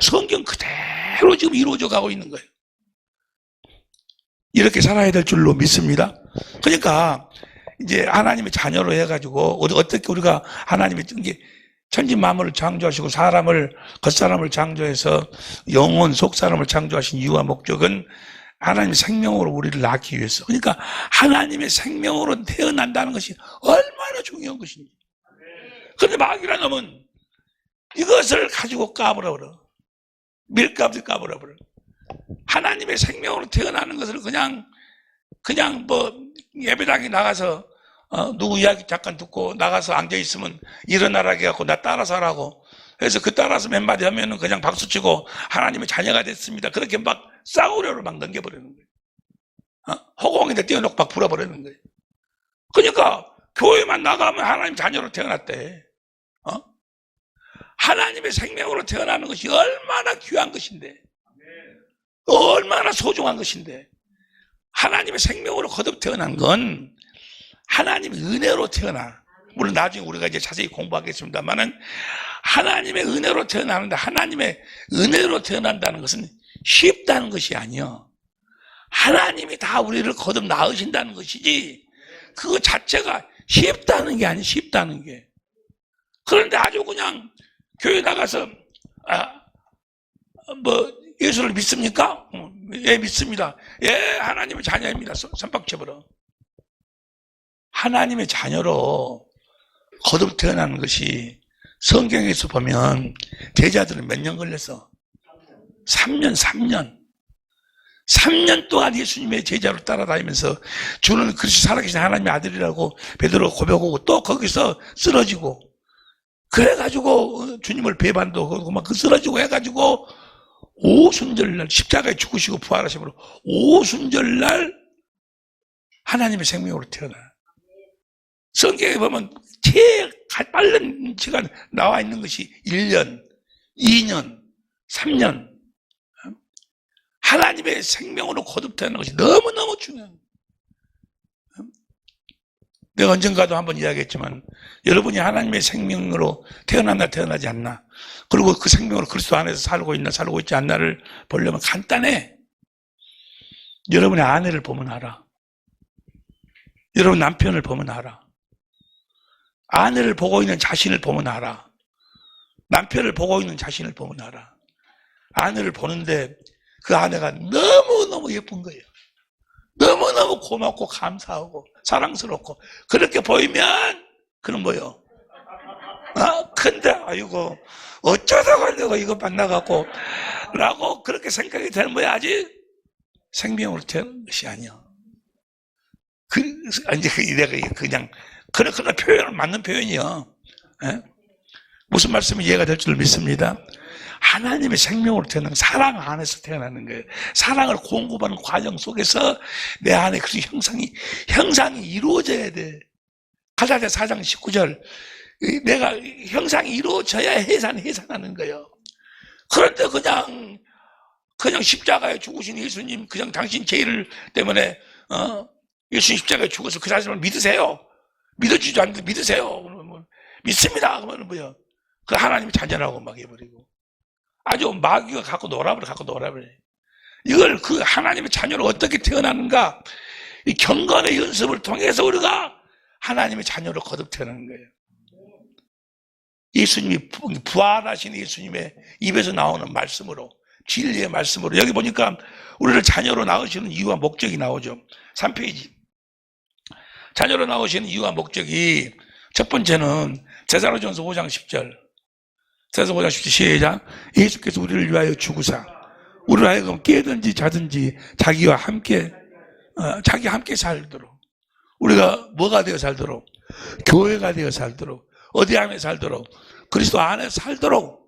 [SPEAKER 1] 성경 그대로 지금 이루어져 가고 있는 거예요. 이렇게 살아야 될 줄로 믿습니다. 그러니까 이제 하나님의 자녀로 해가지고 어떻게 우리가 하나님의 천지 만물을 창조하시고 사람을, 겉사람을 창조해서 영혼, 속사람을 창조하신 이유와 목적은 하나님의 생명으로 우리를 낳기 위해서. 그러니까 하나님의 생명으로 태어난다는 것이 얼마나 중요한 것인지. 그런데 마귀라는 놈은 이것을 가지고 까불어버려. 밀가루 까불어버려. 하나님의 생명으로 태어나는 것을 그냥 뭐 예배당에 나가서 누구 이야기 잠깐 듣고 나가서 앉아있으면 일어나라 해갖고 나 따라서 하라고. 그래서 그 따라서 몇 마디 하면은 그냥 박수치고 하나님의 자녀가 됐습니다. 그렇게 막 싸구려로 막 넘겨버리는 거예요. 허공인데 띄워놓고 막 불어버리는 거예요. 그러니까 교회만 나가면 하나님 자녀로 태어났대. 하나님의 생명으로 태어나는 것이 얼마나 귀한 것인데, 얼마나 소중한 것인데, 하나님의 생명으로 거듭 태어난 건 하나님의 은혜로 태어나. 물론 나중에 우리가 이제 자세히 공부하겠습니다만은 하나님의 은혜로 태어나는데, 하나님의 은혜로 태어난다는 것은 쉽다는 것이 아니요. 하나님이 다 우리를 거듭 낳으신다는 것이지 그거 자체가 쉽다는 게 아니에요. 쉽다는 게. 그런데 아주 그냥 교회 나가서 뭐 예수를 믿습니까? 예, 믿습니다. 예, 하나님의 자녀입니다. 선박쳐버려. 하나님의 자녀로 거듭 태어나는 것이 성경에서 보면 제자들은 몇 년 걸렸어? 3년. 3년 동안 예수님의 제자로 따라다니면서 주는 그리스도 살아계신 하나님의 아들이라고 베드로 고백하고 또 거기서 쓰러지고, 그래가지고 주님을 배반도 하고 막 쓰러지고 해가지고 오순절날 십자가에 죽으시고 부활하심으로 오순절날 하나님의 생명으로 태어나. 성경에 보면 제일 빠른 시간 나와 있는 것이 1년, 2년, 3년. 하나님의 생명으로 거듭 태어나는 것이 너무너무 중요해요. 내가 언젠가도 한번 이야기했지만 여러분이 하나님의 생명으로 태어났나 태어나지 않나, 그리고 그 생명으로 그리스도 안에서 살고 있나 살고 있지 않나를 보려면 간단해. 여러분의 아내를 보면 알아. 여러분 남편을 보면 알아. 아내를 보고 있는 자신을 보면 알아. 남편을 보고 있는 자신을 보면 알아. 아내를 보는데 그 아내가 너무너무 예쁜 거예요. 너무너무 고맙고 감사하고 사랑스럽고 그렇게 보이면 그는 뭐요? 근데 아이고 어쩌다가 내가 이거 만나갖고 라고 그렇게 생각이 되는 거야. 아직 생명으로 태어난 것이 아니야. 이제 내가 그냥 그런 표현은 맞는 표현이요. 예? 무슨 말씀이 이해가 될 줄 믿습니다. 하나님의 생명으로 태어나는, 사랑 안에서 태어나는 거예요. 사랑을 공급하는 과정 속에서 내 안에 그 형상이 이루어져야 돼. 갈라디아 4장 19절. 내가 형상이 이루어져야 해산하는 거예요. 그런데 그냥 십자가에 죽으신 예수님, 그냥 당신 죄를 때문에, 예수님 십자가에 죽어서 그 사실을 믿으세요. 믿어주지 않는데 믿으세요. 그러면 믿습니다. 그러면 뭐야? 그 하나님의 자녀라고 막 해버리고. 아주 마귀가 갖고 놀아버려. 이걸 그 하나님의 자녀로 어떻게 태어나는가? 이 경건의 연습을 통해서 우리가 하나님의 자녀로 거듭 태어나는 거예요. 예수님이 부활하신 예수님의 입에서 나오는 말씀으로, 진리의 말씀으로. 여기 보니까 우리를 자녀로 낳으시는 이유와 목적이 나오죠. 3페이지. 자녀로 나오시는 이유와 목적이, 첫 번째는 데살로니가전서 5장 10절. 데살로니가전서 5장 10절 시작. 예수께서 우리를 위하여 죽으사 우리를 하여금 깨든지 자든지 자기와 함께 살도록, 우리가 뭐가 되어 살도록? 교회가 되어 살도록. 어디 안에 살도록? 그리스도 안에 살도록.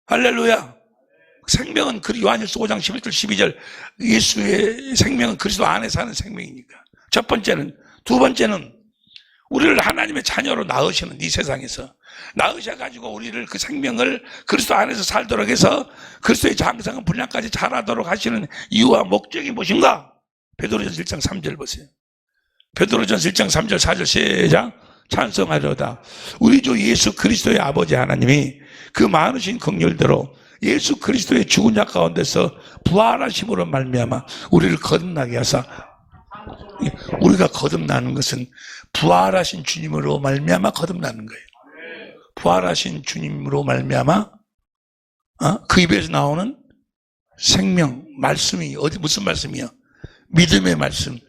[SPEAKER 1] 할렐루야. 생명은 요한일서 5장 11절 12절 예수의 생명은 그리스도 안에 사는 생명이니까. 첫 번째는. 두 번째는 우리를 하나님의 자녀로 낳으시는 이 세상에서 낳으셔가지고 우리를 그 생명을 그리스도 안에서 살도록 해서 그리스도의 장성한 분량까지 자라도록 하시는 이유와 목적이 무엇인가? 베드로전서 1장 3절 보세요. 베드로전서 1장 3절 4절 시작. 찬송하려다 우리 주 예수 그리스도의 아버지 하나님이 그 많으신 긍휼대로 예수 그리스도의 죽은 자 가운데서 부활하심으로 말미암아 우리를 거듭나게 하사, 우리가 거듭나는 것은 부활하신 주님으로 말미암아 거듭나는 거예요. 부활하신 주님으로 말미암아 그 입에서 나오는 생명, 말씀이 무슨 말씀이요? 믿음의 말씀.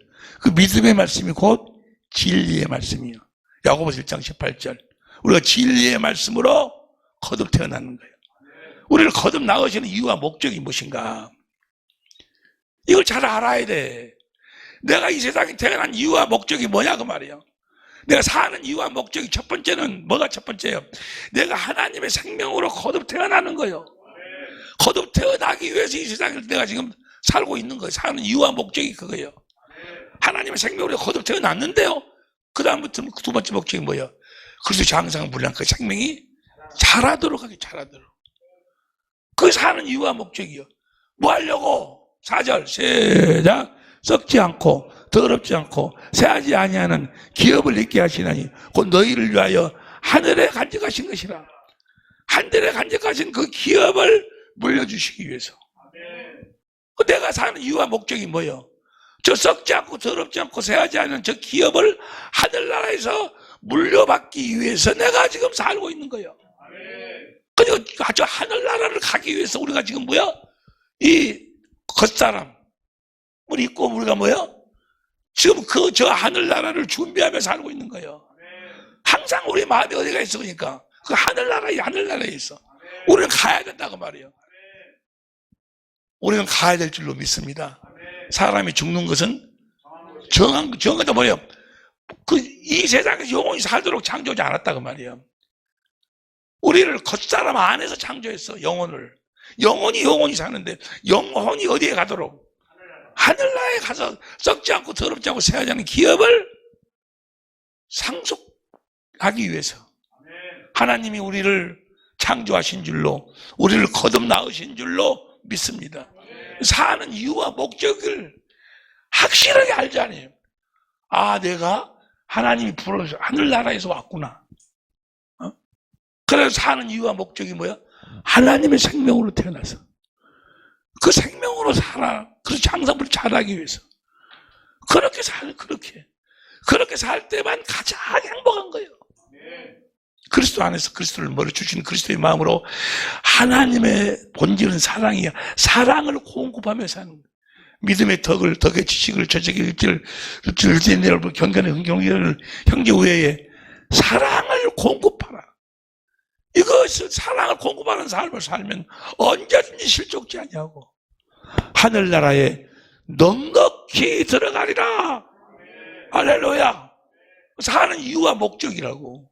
[SPEAKER 1] 그 믿음의 말씀이 곧 진리의 말씀이요. 야고보서 1장 18절. 우리가 진리의 말씀으로 거듭 태어나는 거예요. 우리를 거듭 낳으시는 이유와 목적이 무엇인가? 이걸 잘 알아야 돼. 내가 이 세상에 태어난 이유와 목적이 뭐냐 그 말이에요. 내가 사는 이유와 목적이 첫 번째는 뭐가 첫 번째예요? 내가 하나님의 생명으로 거듭 태어나는 거예요. 거듭 태어나기 위해서 이 세상을 내가 지금 살고 있는 거예요. 사는 이유와 목적이 그거예요. 하나님의 생명으로 거듭 태어났는데요. 그 다음부터 두 번째 목적이 뭐예요? 그래서 장성한 분량 그 생명이 자라도록 하게 자라도록. 그 사는 이유와 목적이요. 뭐 하려고? 4절 시작. 썩지 않고 더럽지 않고 새하지 아니하는 기업을 있게 하시나니 곧 너희를 위하여 하늘에 간직하신 것이라. 하늘에 간직하신 그 기업을 물려주시기 위해서. 내가 사는 이유와 목적이 뭐예요? 저 썩지 않고 더럽지 않고 새하지 않은 저 기업을 하늘나라에서 물려받기 위해서 내가 지금 살고 있는 거예요. 그러니까 저 하늘나라를 가기 위해서 우리가 지금 뭐야? 이 겉사람을 입고 우리가 뭐야? 지금 저 하늘나라를 준비하며 살고 있는 거예요. 항상 우리 마음이 어디가 있어? 그러니까 그 하늘나라에 있어. 우리는 가야 된다고 말이에요. 우리는 가야 될 줄로 믿습니다. 사람이 죽는 것은 정한 것도 뭐예요? 이 세상에서 영원히 살도록 창조하지 않았다고 말이에요. 우리를 겉사람 안에서 창조했어. 영원히 사는데 영혼이 어디에 가도록? 하늘나라에 가서 썩지 않고 더럽지 않고 새하지 않은 기업을 상속하기 위해서 하나님이 우리를 창조하신 줄로, 우리를 거듭 낳으신 줄로 믿습니다. 사는 이유와 목적을 확실하게 알잖아요. 아, 내가 하나님이 불러서 하늘나라에서 왔구나. 그래서 사는 이유와 목적이 뭐야? 하나님의 생명으로 태어나서 그 생명으로 살아. 그래서 장사를 잘하기 위해서 그렇게 살 때만 가장 행복한 거예요. 그리스도 안에서 그리스도를 머리 주신 그리스도의 마음으로 하나님의 본질은 사랑이야. 사랑을 공급하며 사는 거예요. 믿음의 덕의 지식을 저적의 일지를 경건의 흥경을 형제 우애에 사랑을 공급하라. 이것을 사랑을 공급하는 삶을 살면 언제든지 실족지 아니하고 하늘나라에 넉넉히 들어가리라. 할렐루야. 사는 이유와 목적이라고.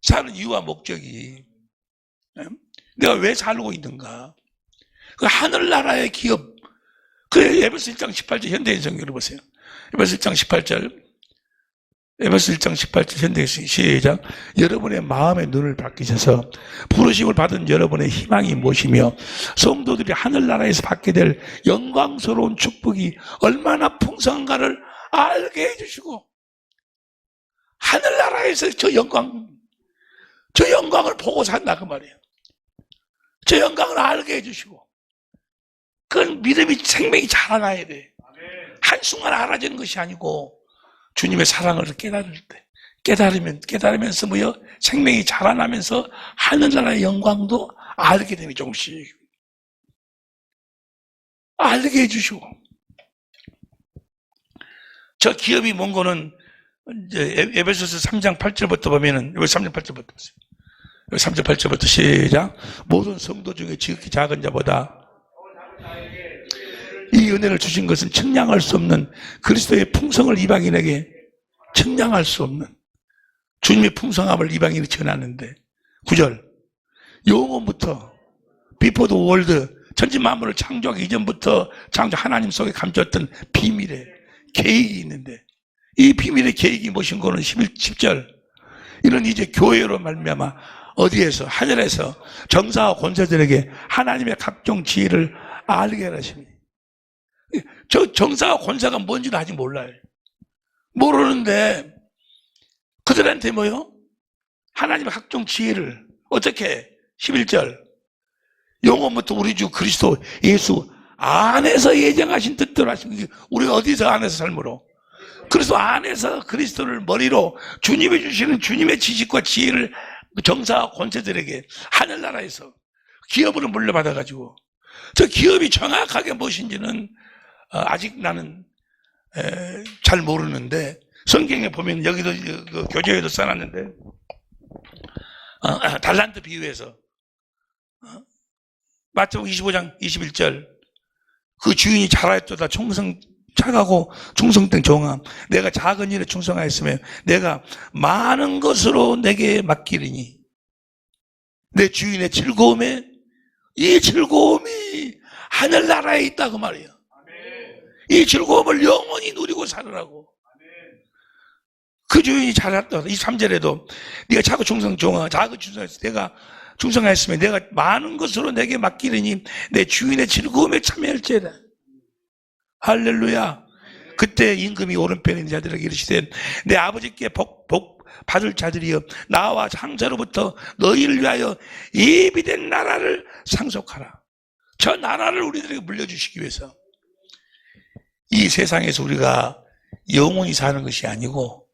[SPEAKER 1] 사는 이유와 목적이 내가 왜 살고 있는가? 그 하늘나라의 기업. 그 에베소 1장 18절 현대인 성경을 보세요. 에베소 1장 18절 현대인 시작. 여러분의 마음의 눈을 밝히셔서 부르심을 받은 여러분의 희망이 무엇이며 성도들이 하늘나라에서 받게 될 영광스러운 축복이 얼마나 풍성한가를 알게 해주시고, 하늘나라에서 저 영광을 보고 산다 그 말이에요. 저 영광을 알게 해주시고, 그건 믿음이 생명이 자라나야 돼. 한순간 알아지는 것이 아니고 주님의 사랑을 깨달을 때 깨달으면서 뭐요? 생명이 자라나면서 하늘나라의 영광도 알게 되니 조금씩 알게 해주시고, 저 기업이 뭔 거는 이제 에베소서 3장 8절부터 보면은 여기 3장 8절부터 보세요. 여기 3장 8절부터 시작. 모든 성도 중에 지극히 작은 자보다 이 은혜를 주신 것은 측량할 수 없는 그리스도의 풍성을 이방인에게 측량할 수 없는 주님의 풍성함을 이방인이 전하는데 9절 영원부터 비포 더 월드, 천지 만물을 창조하기 이전부터 창조 하나님 속에 감췄던 비밀의 계획이 있는데, 이 비밀의 계획이 무엇인 거는 10절 이런 이제 교회로 말미암아 어디에서 하늘에서 정사와 권세들에게 하나님의 각종 지혜를 알게 하시니, 저 정사와 권세가 뭔지도 아직 몰라요. 모르는데 그들한테 뭐요? 하나님의 각종 지혜를 어떻게 11절 영원부터 우리 주 그리스도 예수 안에서 예정하신 뜻대로 하시는, 우리가 어디서 안에서 삶으로? 그래서 안에서 그리스도를 머리로 주님이 주시는 주님의 지식과 지혜를 정사와 권세들에게 하늘나라에서 기업으로 물려받아가지고, 저 기업이 정확하게 무엇인지는 아직 나는 잘 모르는데, 성경에 보면 여기도 그 교재에도 써놨는데, 달란트 비유에서 마태복음 25장 21절 그 주인이 잘하였도다 착하고 충성된 종아, 내가 작은 일에 충성하였으며 내가 많은 것으로 내게 맡기리니, 내 주인의 즐거움에, 이 즐거움이 하늘나라에 있다고 말이에요. 이 즐거움을 영원히 누리고 살으라고. 그 주인이 잘했다. 23절에도 네가 작은 충성 종아, 작은 충성했어, 내가 충성하였으며 내가 많은 것으로 내게 맡기리니 내 주인의 즐거움에 참여할지어다. 할렐루야. 그때 임금이 오른편에 있는 자들에게 이르시되 내 아버지께 복 받을 자들이여, 나와 장자로부터 너희를 위하여 예비된 나라를 상속하라. 저 나라를 우리들에게 물려주시기 위해서 이 세상에서 우리가 영원히 사는 것이 아니고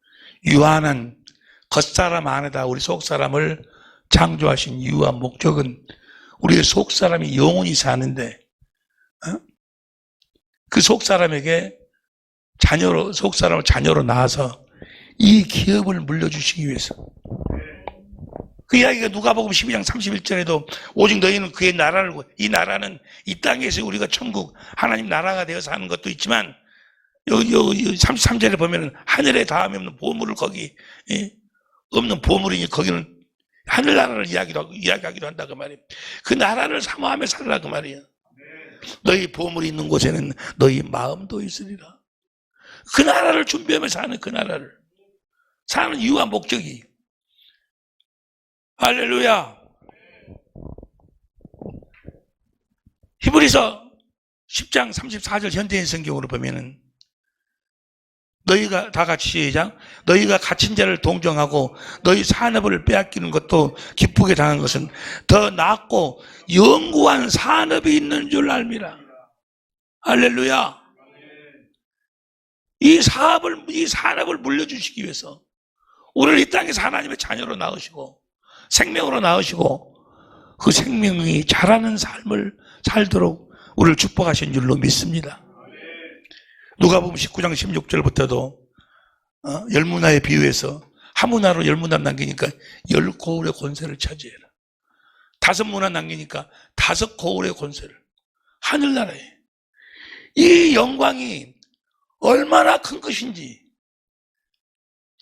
[SPEAKER 1] 유한한 겉사람 안에다 우리 속사람을 창조하신 이유와 목적은 우리의 속사람이 영원히 사는데, 그 속사람에게 속사람을 자녀로 낳아서 이 기업을 물려주시기 위해서. 그 이야기가 누가복음 12장 31절에도 오직 너희는 그의 나라를, 이 나라는 이 땅에서 우리가 천국 하나님 나라가 되어 사는 것도 있지만, 여기 33절에 보면은 하늘에 닿음이 없는 보물을 거기 없는 보물이니 거기는 하늘나라를 이야기하기도 한다 그 말이에요. 그 나라를 사모하며 살라 그 말이에요. 너희 보물이 있는 곳에는 너희 마음도 있으리라. 그 나라를 준비하며 사는, 그 나라를 사는 이유와 목적이. 할렐루야. 히브리서 10장 34절 현대인 성경으로 보면은, 너희가 다 같이 시작. 너희가 갇힌 자를 동정하고 너희 산업을 빼앗기는 것도 기쁘게 당한 것은 더 낫고 영구한 산업이 있는 줄 알미라. 할렐루야. 이 산업을 물려주시기 위해서 우리를 이 땅에서 하나님의 자녀로 낳으시고 생명으로 낳으시고 그 생명이 자라는 삶을 살도록 우리를 축복하신 줄로 믿습니다. 누가복음 19장 16절부터도 열문화의 비유에서 한 문화로 10문화 남기니까 10거울의 권세를 차지해라. 5문화 남기니까 5거울의 권세를. 하늘나라에 이 영광이 얼마나 큰 것인지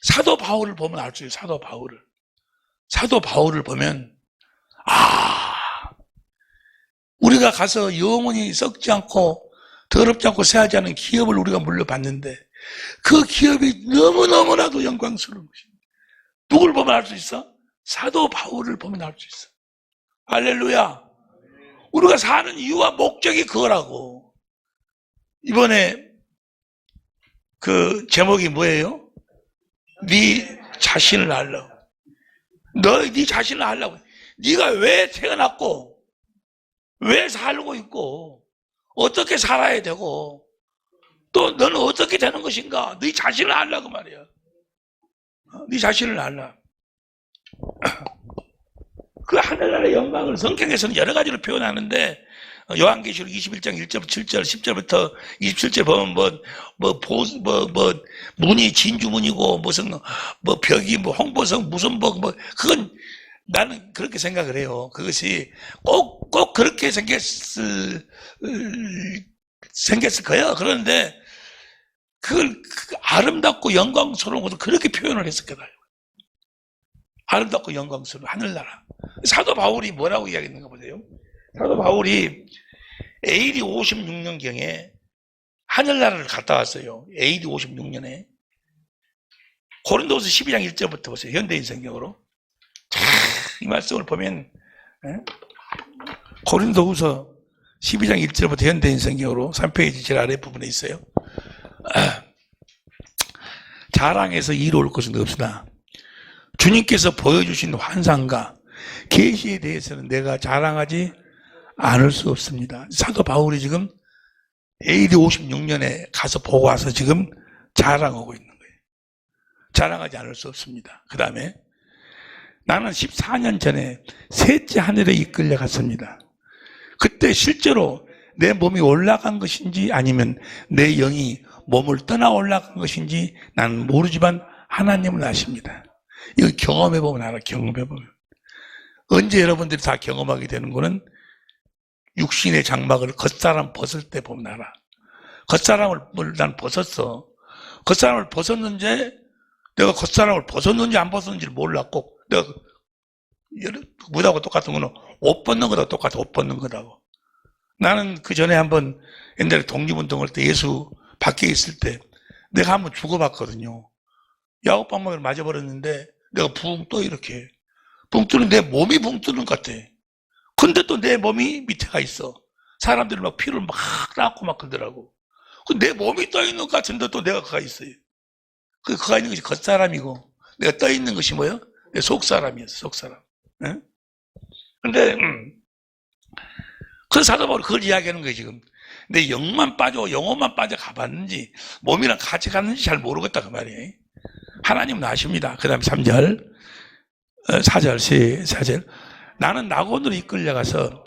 [SPEAKER 1] 사도 바울을 보면 알 수 있어요. 사도 바울을 보면 우리가 가서 영원히 썩지 않고 더럽지 않고 새하지 않은 기업을 우리가 물려받는데 그 기업이 너무너무나도 영광스러운 것입니다. 누굴 보면 알 수 있어? 사도 바울을 보면 알 수 있어. 할렐루야. 우리가 사는 이유와 목적이 그거라고. 이번에 그 제목이 뭐예요? 네 자신을 알라고. 네 자신을 알라고. 네가 왜 태어났고 왜 살고 있고 어떻게 살아야 되고 또 너는 어떻게 되는 것인가? 네 자신을 알라고 말이야. 네 자신을 알라. 그 하늘나라의 영광을 성경에서는 여러 가지로 표현하는데 요한계시록 21장 1절부터 7절 10절부터 27절 보면 문이 진주문이고 무슨 벽이 홍보석 무슨 그건 나는 그렇게 생각을 해요. 그것이 꼭 그렇게 생겼을 거예요. 그런데 그걸 아름답고 영광스러운 것을 그렇게 표현을 했을 거다. 아름답고 영광스러운 하늘나라. 사도 바울이 뭐라고 이야기했는가 보세요. 사도 바울이 AD 56년경에 하늘나라를 갔다 왔어요. AD 56년에. 고린도후서 12장 1절부터 보세요. 현대인 성경으로. 이 말씀을 보면 고린도후서 12장 1절부터 현대인 성경으로 3페이지 제일 아래 부분에 있어요. 자랑해서 이로울 것은 없으나 주님께서 보여주신 환상과 계시에 대해서는 내가 자랑하지 않을 수 없습니다. 사도 바울이 지금 AD 56년에 가서 보고 와서 지금 자랑하고 있는 거예요. 자랑하지 않을 수 없습니다. 그 다음에 나는 14년 전에 셋째 하늘에 이끌려 갔습니다. 그때 실제로 내 몸이 올라간 것인지 아니면 내 영이 몸을 떠나 올라간 것인지 나는 모르지만 하나님은 아십니다. 이거 경험해보면 알아. 경험해보면. 언제 여러분들이 다 경험하게 되는 거는 육신의 장막을 겉사람 벗을 때 보면 알아. 겉사람을 난 벗었어. 겉사람을 벗었는지 내가 겉사람을 벗었는지 안 벗었는지를 몰랐고 내가 뭐하고 똑같은 거는 옷 벗는 거다 똑같아. 옷 벗는 거라고. 나는 그 전에 한번 옛날에 독립운동할 때 예수 밖에 있을 때 내가 한번 죽어봤거든요. 야곱방망이를 맞아버렸는데 내가 붕 떠 이렇게. 붕 뜨는 내 몸이 붕 뜨는 것 같아. 근데 또 내 몸이 밑에가 있어. 사람들이 막 피를 막 낳고 막 그러더라고. 내 몸이 떠 있는 것 같은데 또 내가 거기 있어요. 거기 있는 것이 겉사람이고 내가 떠 있는 것이 뭐예요? 내 속사람이었어. 속사람. 네? 근데 그 사도 바울이 그걸 이야기하는 거예요. 지금 내 영만 빠져 영혼만 빠져 가봤는지 몸이랑 같이 갔는지 잘 모르겠다 그 말이에요. 하나님은 아십니다. 그 다음에 3절 4절 나는 낙원으로 이끌려가서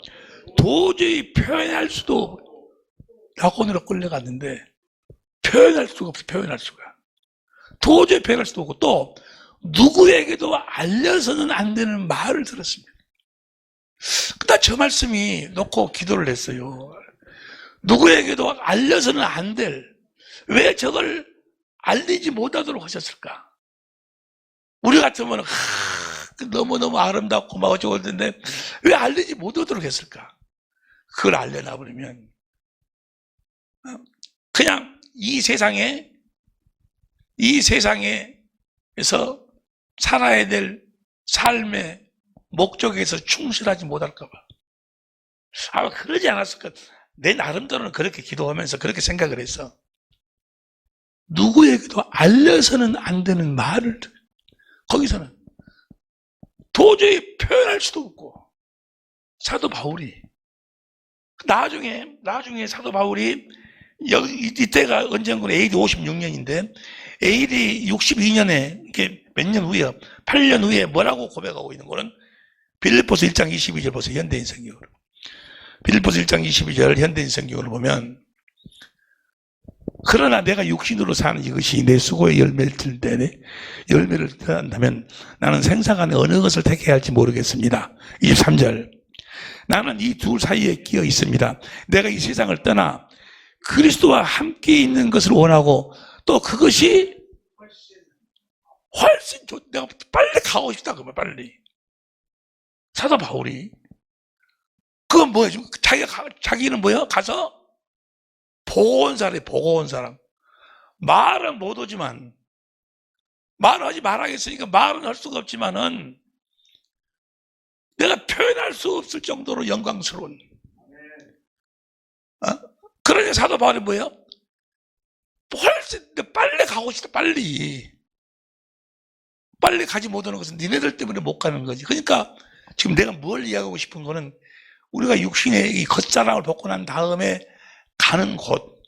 [SPEAKER 1] 도저히 표현할 수도 낙원으로 끌려갔는데 표현할 수가 없어. 표현할 수가 도저히 표현할 수도 없고 또 누구에게도 알려서는 안 되는 말을 들었습니다. 그다 저 말씀이 놓고 기도를 했어요. 누구에게도 알려서는 안 될 왜 저걸 알리지 못하도록 하셨을까? 우리 같으면 너무너무 아름답고 막 어쩌고 그러는데 왜 알리지 못하도록 했을까? 그걸 알려놔버리면 그냥 이 세상에서 살아야 될 삶의 목적에서 충실하지 못할까 봐. 아마 그러지 않았을까? 내 나름대로는 그렇게 기도하면서 그렇게 생각을 했어. 누구에게도 알려서는 안 되는 말을 거기서는 도저히 표현할 수도 없고 사도 바울이 나중에 사도 바울이 이때가 언젠가 AD 56년인데 AD 62년에 이렇게 몇 년 후에 8년 후에 뭐라고 고백하고 있는 거는 빌립보서 1장 22절 보세요. 현대인 성경으로. 빌립보서 1장 22절 현대인 성경으로 보면 그러나 내가 육신으로 사는 이것이 내 수고의 열매를 뜻한다면 나는 생사간에 어느 것을 택해야 할지 모르겠습니다. 23절 나는 이 둘 사이에 끼어 있습니다. 내가 이 세상을 떠나 그리스도와 함께 있는 것을 원하고 또 그것이 훨씬 내가 빨리 가고 싶다 그러면 빨리. 사도 바울이 그건 뭐야? 자기는 뭐야? 가서 보고 온 사람. 말은 못 오지만 말하지 말아야겠으니까 말은 할 수가 없지만은 내가 표현할 수 없을 정도로 영광스러운. 그러니 사도 바울이 뭐야? 훨씬 빨리 가고 싶다. 빨리 가지 못하는 것은 니네들 때문에 못 가는 거지. 그러니까 지금 내가 뭘 이야기하고 싶은 거는 우리가 육신의 이 겉사람을 벗고 난 다음에 가는 곳,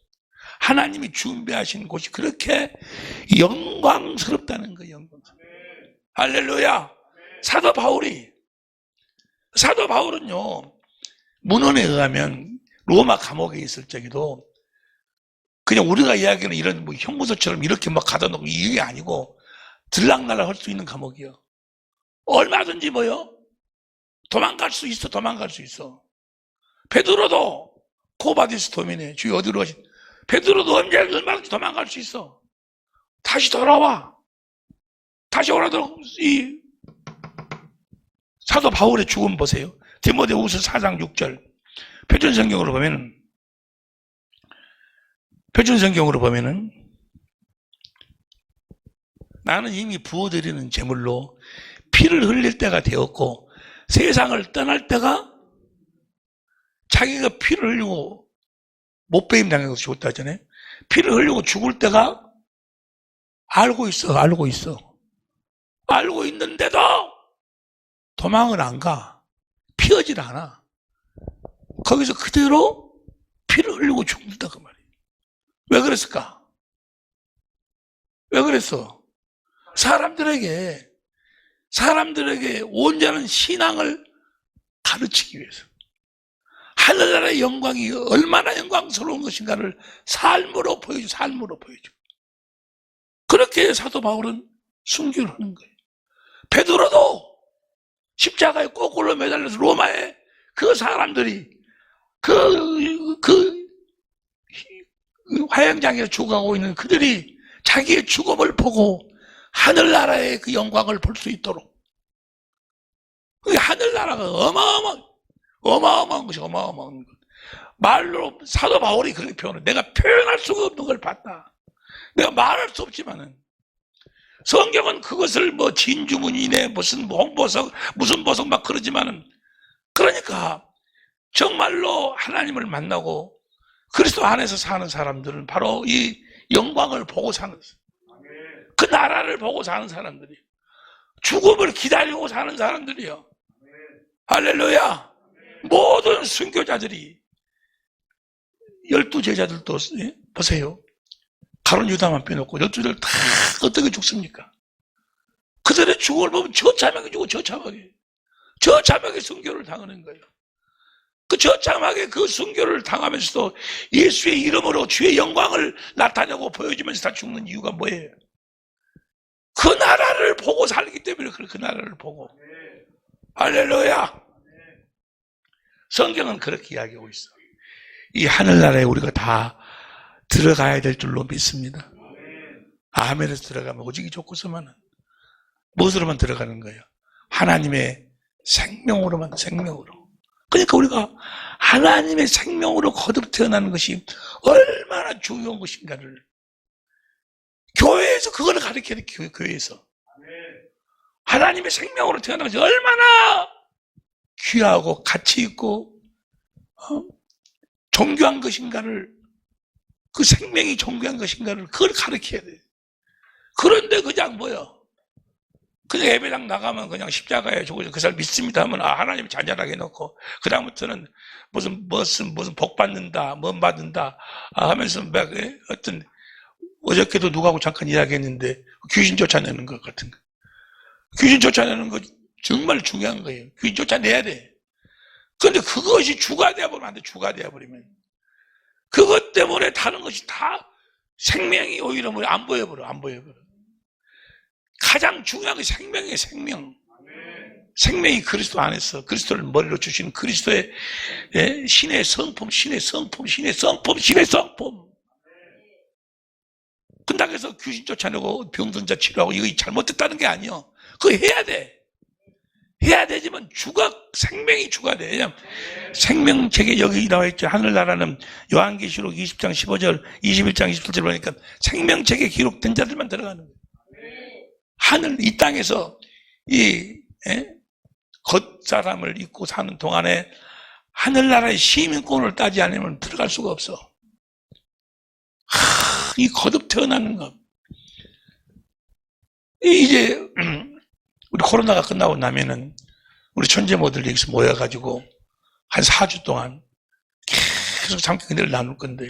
[SPEAKER 1] 하나님이 준비하신 곳이 그렇게 영광스럽다는 거예요. 영광스럽다. 할렐루야. 사도 바울은요 문헌에 의하면 로마 감옥에 있을 적에도 그냥 우리가 이야기하는 이런 뭐 형무소처럼 이렇게 막 가다 놓고 이게 아니고 들락날락 할 수 있는 감옥이요. 얼마든지 뭐요? 도망갈 수 있어. 베드로도 코바디스 도민에 주여 어디로 가신 베드로도 얼마든지 도망갈 수 있어. 다시 돌아와. 다시 오라도록 이 사도 바울의 죽음 보세요. 디모데후서 4장 6절 표준성경으로 보면은 나는 이미 부어드리는 제물로 피를 흘릴 때가 되었고 세상을 떠날 때가 자기가 피를 흘리고 못배임 당해서 죽었다 하잖아요. 피를 흘리고 죽을 때가 알고 있어. 알고 있는데도 도망을 안 가. 피하질 않아. 거기서 그대로 피를 흘리고 죽는다 그 말이에요. 왜 그랬을까? 왜 그랬어? 사람들에게 온전한 신앙을 가르치기 위해서. 하늘나라의 영광이 얼마나 영광스러운 것인가를 삶으로 보여줘. 그렇게 사도 바울은 순교를 하는 거예요. 베드로도 십자가에 거꾸로 매달려서 로마에 그 사람들이 그 화형장에서 죽어가고 있는 그들이 자기의 죽음을 보고 하늘나라의 그 영광을 볼 수 있도록. 하늘나라가 어마어마한 것이 어마어마한 것. 말로 사도 바울이 그렇게 표현해. 내가 표현할 수가 없는 걸 봤다. 내가 말할 수 없지만은 성경은 그것을 뭐 진주문이네 무슨 홍보석 무슨 보석 막 그러지만은 그러니까 정말로 하나님을 만나고 그리스도 안에서 사는 사람들은 바로 이 영광을 보고 사는 그 나라를 보고 사는 사람들이 죽음을 기다리고 사는 사람들이요. 할렐루야. 모든 순교자들이 12제자들도 보세요. 가룟 유다만 빼놓고 12제자들 다 어떻게 죽습니까? 그들의 죽음을 보면 저참하게 죽고 저참하게 순교를 당하는 거예요. 그 저참하게 그 순교를 당하면서도 예수의 이름으로 주의 영광을 나타내고 보여주면서 다 죽는 이유가 뭐예요? 그 나라를 보고 살기 때문에 그 나라를 보고. 할렐루야. 성경은 그렇게 이야기하고 있어. 이 하늘나라에 우리가 다 들어가야 될 줄로 믿습니다. 아멘에서 들어가면 오직이 좋고서만은 무엇으로만 들어가는 거예요? 하나님의 생명으로만. 그러니까 우리가 하나님의 생명으로 거듭 태어나는 것이 얼마나 중요한 것인가를 교회에서 그걸 가르쳐야 돼. 교회에서 하나님의 생명으로 태어난 것이 얼마나 귀하고 가치 있고 존귀한 것인가를, 그 생명이 존귀한 것인가를 그걸 가르쳐야 돼. 그런데 그냥 뭐요? 그냥 예배당 나가면 그냥 십자가에 죽어서 그 사람 믿습니다 하면 하나님 잔잔하게 해놓고 그 다음부터는 무슨 복 받는다, 뭔 받는다 하면서 막 어떤 어저께도 누구하고 잠깐 이야기했는데 귀신 쫓아내는 것 같은 거. 귀신 쫓아내는 거 정말 중요한 거예요. 귀신 쫓아내야 돼. 그런데 그것이 주가 되어버리면 안 돼. 주가 되어버리면 그것 때문에 다른 것이 다 생명이 오히려 안 보여버려. 가장 중요한 게 생명이에요. 생명이 그리스도 안에서 그리스도를 머리로 주신 그리스도의 신의 성품. 근다고 해서 귀신 쫓아내고 병든 자 치료하고 이거 잘못됐다는 게 아니요. 그거 해야 돼. 해야 되지만 생명이 주가 돼. 왜냐면 생명책에 여기 나와 있죠. 하늘나라는 요한계시록 20장 15절, 21장 27절 보니까 생명책에 기록된 자들만 들어가는 거예요. 이 땅에서 겉사람을 입고 사는 동안에 하늘나라의 시민권을 따지 않으면 들어갈 수가 없어. 이 거듭 태어나는 것. 이제 우리 코로나가 끝나고 나면은 우리 천재모들 여기서 모여가지고 한 4주 동안 계속 장기근대를 나눌 건데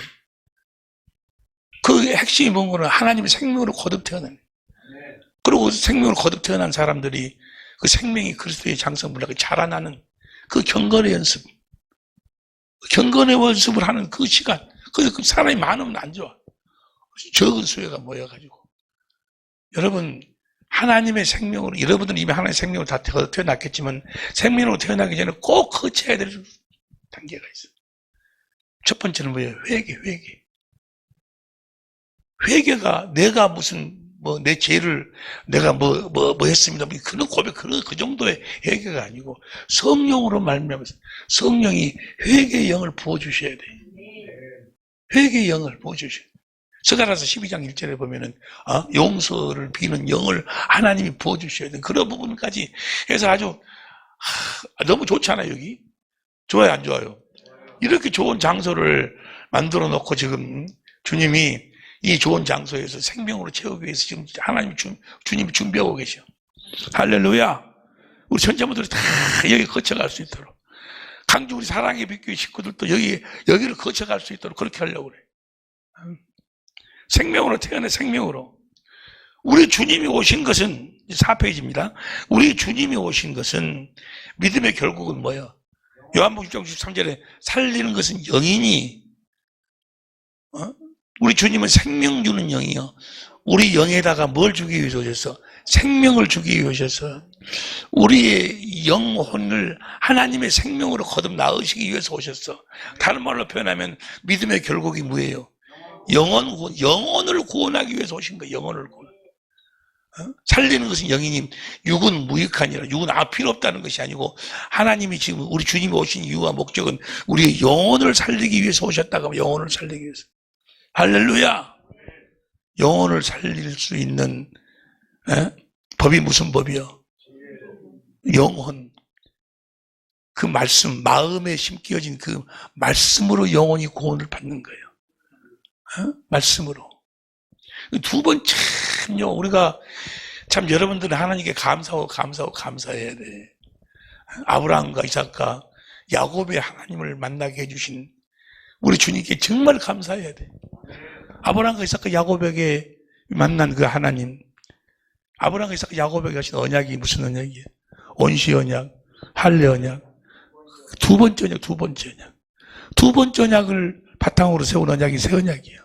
[SPEAKER 1] 그 핵심이 뭔가는 하나님의 생명으로 거듭 태어나는. 그리고 생명으로 거듭 태어난 사람들이 그 생명이 그리스도의 장성불락이 자라나는 그 경건의 연습을 하는 그 시간. 그래서 그 사람이 많으면 안 좋아. 적은 수요가 모여가지고. 여러분, 하나님의 생명으로, 여러분들은 이미 하나님의 생명으로 다 태어났겠지만 생명으로 태어나기 전에 꼭 거쳐야 될 단계가 있어요. 첫 번째는 뭐예요? 회개. 회개가 내가 무슨 내 죄를 내가 했습니다. 그런 고백, 그 정도의 회개가 아니고 성령으로 말미암아서 성령이 회개의 영을 부어주셔야 돼. 회개의 영을 부어주셔야 돼. 스가랴서 12장 1절에 보면은, 용서를 비는 영을 하나님이 부어주셔야 돼. 그런 부분까지 해서 아주, 너무 좋잖아요, 여기. 좋아요, 안 좋아요? 이렇게 좋은 장소를 만들어 놓고 지금 주님이 이 좋은 장소에서 생명으로 채우기 위해서 지금 주님이 준비하고 계셔. 할렐루야. 우리 천자분들이 다 여기 거쳐갈 수 있도록. 강주 우리 사랑의 빛교회 식구들도 여기를 거쳐갈 수 있도록 그렇게 하려고 그래. 생명으로 태어나 생명으로. 우리 주님이 오신 것은 4페이지입니다. 우리 주님이 오신 것은 믿음의 결국은 뭐예요? 요한복음 6장 63절에 살리는 것은 영이니, 우리 주님은 생명 주는 영이요. 우리 영에다가 뭘 주기 위해서 오셨어? 생명을 주기 위해 오셔서 우리의 영혼을 하나님의 생명으로 거듭 낳으시기 위해서 오셨어. 다른 말로 표현하면 믿음의 결국이 뭐예요? 영혼을 구원하기 위해서 오신 거예요. 영혼을 구원. 살리는 것은 영이니 육은 무익하니라. 육은 필요 없다는 것이 아니고 하나님이 지금 우리 주님이 오신 이유와 목적은 우리의 영혼을 살리기 위해서 오셨다고 하면 영혼을 살리기 위해서. 할렐루야. 영혼을 살릴 수 있는 법이 무슨 법이요? 영혼. 그 말씀, 마음에 심겨진 그 말씀으로 영혼이 구원을 받는 거예요. 말씀으로. 두 번 참요, 우리가 참 여러분들은 하나님께 감사해야 돼. 아브라함과 이삭과 야곱의 하나님을 만나게 해주신 우리 주님께 정말 감사해야 돼. 아브라함과 이삭과 야곱에게 만난 그 하나님, 아브라함과 이삭과 야곱에게 하신 언약이 무슨 언약이에요? 온시 언약, 할례 언약, 두 번째 언약. 두 번째 언약을 바탕으로 세운 언약이 새 언약이에요.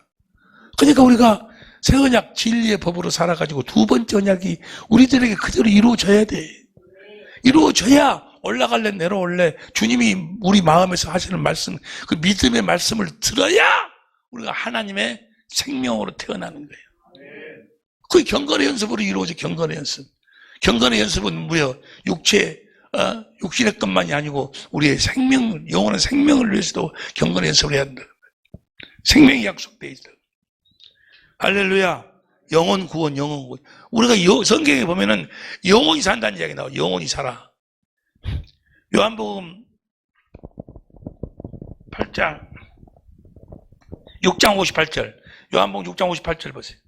[SPEAKER 1] 그러니까 우리가 새 언약 진리의 법으로 살아가지고 두 번째 언약이 우리들에게 그대로 이루어져야 돼. 이루어져야 올라갈래 내려올래 주님이 우리 마음에서 하시는 말씀, 그 믿음의 말씀을 들어야 우리가 하나님의 생명으로 태어나는 거예요. 그게 경건의 연습으로 이루어져. 경건의 연습. 경건의 연습은 뭐예요? 육신의 것만이 아니고 우리의 생명, 영원한 생명을 위해서도 경건의 연습을 해야 된다. 생명이 약속되어 있어. 할렐루야. 영혼 구원. 우리가 성경에 보면은 영혼이 산다는 이야기 나와요. 영혼이 살아. 요한복음 8장 6장 58절. 요한복음 6장 58절 보세요.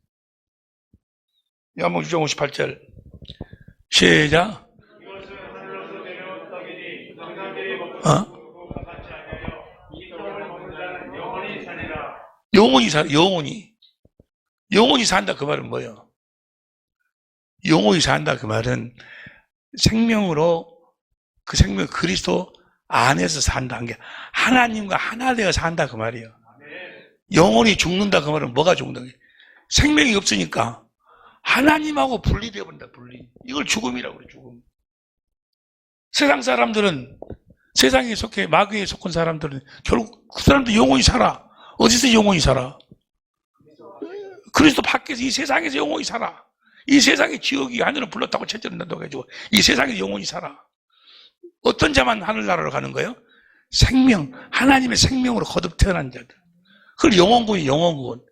[SPEAKER 1] 요한복음 6장 58절. 시작. 영혼이 살아. 영혼이 산다 그 말은 뭐예요? 영혼이 산다 그 말은 생명으로, 그 생명 그리스도 안에서 산다는 게 하나님과 하나 되어 산다 그 말이에요. 영혼이 죽는다 그 말은 뭐가 죽는다? 생명이 없으니까 하나님하고 분리되어 버린다. 분리. 이걸 죽음이라고 그래. 죽음. 세상 사람들은, 세상에 속해 마귀에 속한 사람들은 결국 그 사람도 영혼이 살아. 어디서 영혼이 살아? 그리스도 밖에서, 이 세상에서 영혼이 살아. 이 세상의 지옥이 하늘은 불렀다고 체절을 난다고 해가지고 이 세상에서 영혼이 살아. 어떤 자만 하늘나라로 가는 거예요? 생명, 하나님의 생명으로 거듭 태어난 자들. 그걸 영혼구원이 영혼구원.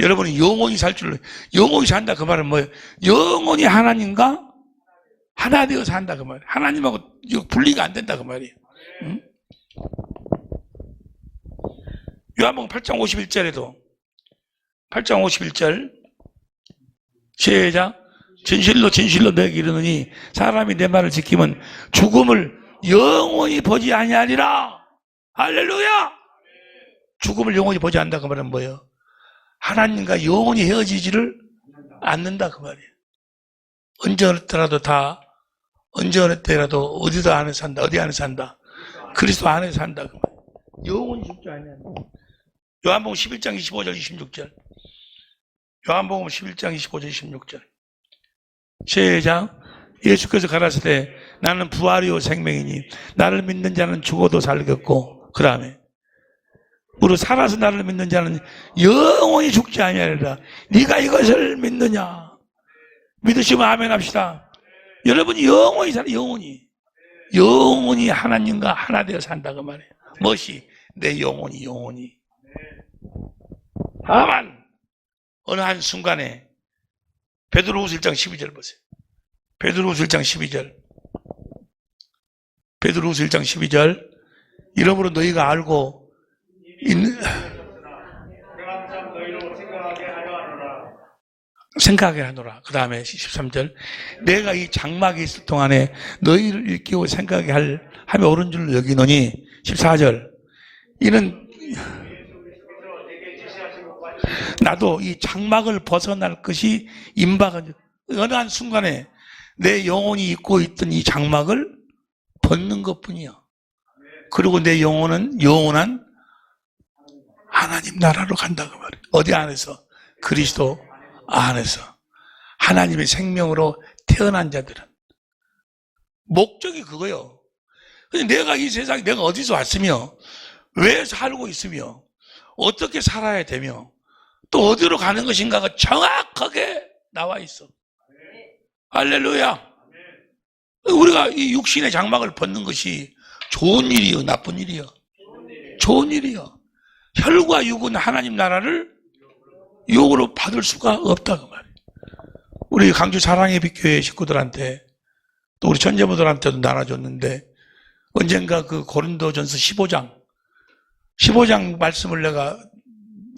[SPEAKER 1] 여러분이 영혼이 살 줄, 영혼이 산다 그 말은 뭐예요? 영혼이 하나님과 하나 되어 산다 그 말이에요. 하나님하고 분리가 안 된다 그 말이에요. 응? 요한복음 8장 51절에도 8장 51절 시작. 진실로 내게 이르노니 사람이 내 말을 지키면 죽음을 영원히 보지 아니하리라. 할렐루야. 죽음을 영원히 보지 않는다 그 말은 뭐예요? 하나님과 영원히 헤어지지를 않는다 그 말이에요. 언제 어느 때라도 어디도 안에 산다. 어디 안에 산다? 그리스도 안에 산다 그 말이에요. 영원히 죽지 아니한다. 요한복음 11장 25절 26절. 요한복음 11장 25절 26절. 시작. 예수께서 가라사대 나는 부활이요 생명이니 나를 믿는 자는 죽어도 살겠고, 그 다음에 무릇 살아서 나를 믿는 자는 영원히 죽지 아니하리라. 네가 이것을 믿느냐? 믿으시면 아멘 합시다. 여러분이 영원히 살아, 영원히. 영원히 하나님과 하나 되어 산다고 말이에요. 무엇이? 내 영혼이. 다만 어느 한순간에 베드로후서 1장 12절 보세요. 베드로후서 1장 12절. 베드로후서 1장 12절. 이러므로 너희가 알고 있는 생각하게 하노라. 그 다음에 13절. 내가 이 장막에 있을 동안에 너희를 일깨워 생각하게 하며 옳은 줄로 여기노니 14절. 이는 나도 이 장막을 벗어날 것이 임박한 어느 한 순간에 내 영혼이 입고 있던 이 장막을 벗는 것뿐이야. 그리고 내 영혼은 영원한 하나님 나라로 간다고 말이에요. 어디 안에서? 그리스도 안에서. 하나님의 생명으로 태어난 자들은. 목적이 그거요. 내가 이 세상에 내가 어디서 왔으며 왜 살고 있으며 어떻게 살아야 되며 또 어디로 가는 것인가가 정확하게 나와 있어. 할렐루야. 우리가 이 육신의 장막을 벗는 것이 좋은 일이요, 나쁜 일이요? 좋은 일이요. 혈과 육은 하나님 나라를 욕으로 받을 수가 없다고 말이에요. 우리 강주 사랑의 빛교회 식구들한테 또 우리 전제부들한테도 나눠줬는데 언젠가 그 고린도전서 15장 말씀을 내가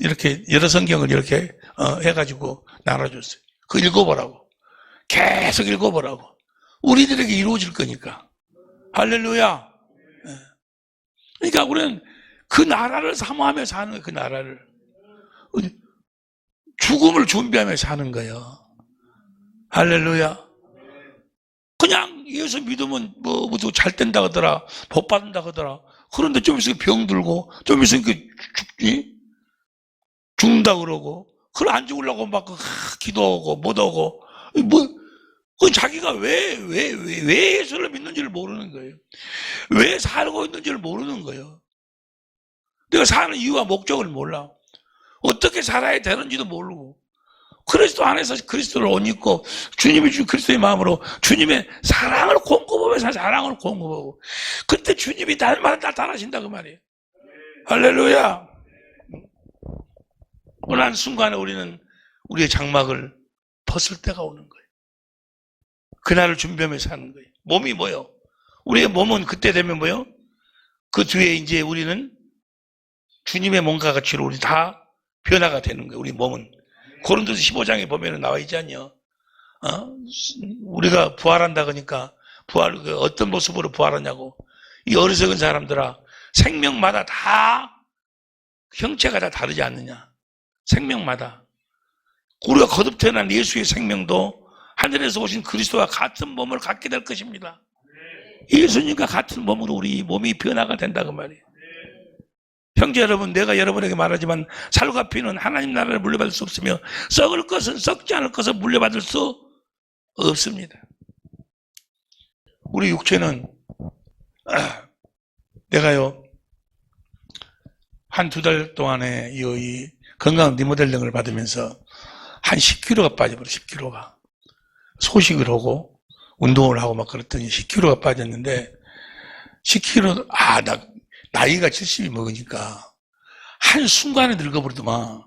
[SPEAKER 1] 이렇게 여러 성경을 이렇게 해가지고 나눠줬어요. 그거 읽어보라고. 계속 읽어보라고. 우리들에게 이루어질 거니까. 할렐루야. 그러니까 우리는 그 나라를 사모하며 사는 거예요. 그 나라를. 죽음을 준비하며 사는 거예요. 할렐루야. 그냥 예수 믿으면 뭐 잘 된다 하더라. 복 받는다 하더라. 그런데 좀 있으면 병 들고 좀 있으면 죽는다 그러고 그걸 안 죽으려고 막 기도하고 못하고 그 자기가 왜 예수를 믿는지를 모르는 거예요. 왜 살고 있는지를 모르는 거예요. 내가 사는 이유와 목적을 몰라. 어떻게 살아야 되는지도 모르고 그리스도 안에서 그리스도를 옷 입고 주님이 주 그리스도의 마음으로 주님의 사랑을 공급하면서 사랑을 공급하고 그때 주님이 날마다 나타나신다 그 말이에요. 할렐루야. 어느 한 순간에 우리는 우리의 장막을 벗을 때가 오는 거예요. 그날을 준비하며 사는 거예요. 몸이 뭐요? 우리의 몸은 그때 되면 뭐요? 그 뒤에 이제 우리는 주님의 몸과 같이 우리 다 변화가 되는 거예요. 우리 몸은. 고린도서 15장에 보면 나와 있지 않냐? 우리가 부활한다 그러니까 어떤 모습으로 부활하냐고. 이 어리석은 사람들아, 생명마다 다 형체가 다 다르지 않느냐? 생명마다. 우리가 거듭 태어난 예수의 생명도 하늘에서 오신 그리스도와 같은 몸을 갖게 될 것입니다. 예수님과 같은 몸으로 우리 몸이 변화가 된다고 말이에요. 형제 여러분, 내가 여러분에게 말하지만 살과 피는 하나님 나라를 물려받을 수 없으며 썩을 것은 썩지 않을 것을 물려받을 수 없습니다. 우리 육체는 내가요 한 2달 동안에 이 건강 리모델링을 받으면서 한 10kg가 빠져버려. 10kg가 소식을 하고 운동을 하고 막 그랬더니 10kg가 빠졌는데 10kg 나이가 70이 먹으니까 한순간에 늙어버리더만.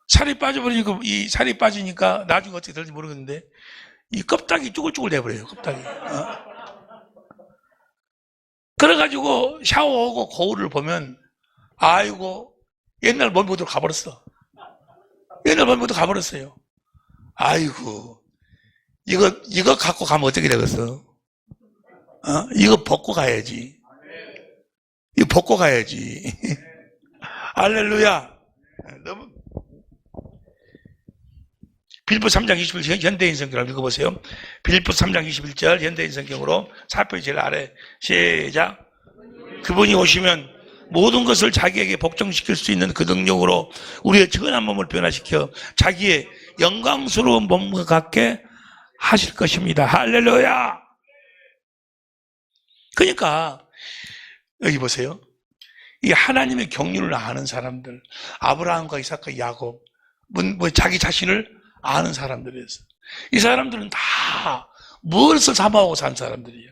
[SPEAKER 1] 살이 빠져버리니까, 이 살이 빠지니까 나중에 어떻게 될지 모르겠는데, 이 껍데기 쭈글쭈글 돼버려요, 껍데기. 그래가지고 샤워하고 거울을 보면, 아이고, 옛날 몸이 모두 가버렸어. 옛날 몸이 모두 가버렸어요. 아이고, 이거 갖고 가면 어떻게 되겠어? 이거 벗고 가야지. 이거 벗고 가야지. 할렐루야. 너무. 빌립보 3장 21절 현대인 성경을 읽어보세요. 빌립보 3장 21절 현대인 성경으로 살펴 제일 아래 시작. 그분이 오시면 모든 것을 자기에게 복종시킬 수 있는 그 능력으로 우리의 천한 몸을 변화시켜 자기의 영광스러운 몸과 같게 하실 것입니다. 할렐루야. 그러니까 여기 보세요. 이 하나님의 경륜을 아는 사람들, 아브라함과 이삭과 야곱, 자기 자신을 아는 사람들이었어요. 이 사람들은 다 무엇을 사모하고 산 사람들이에요?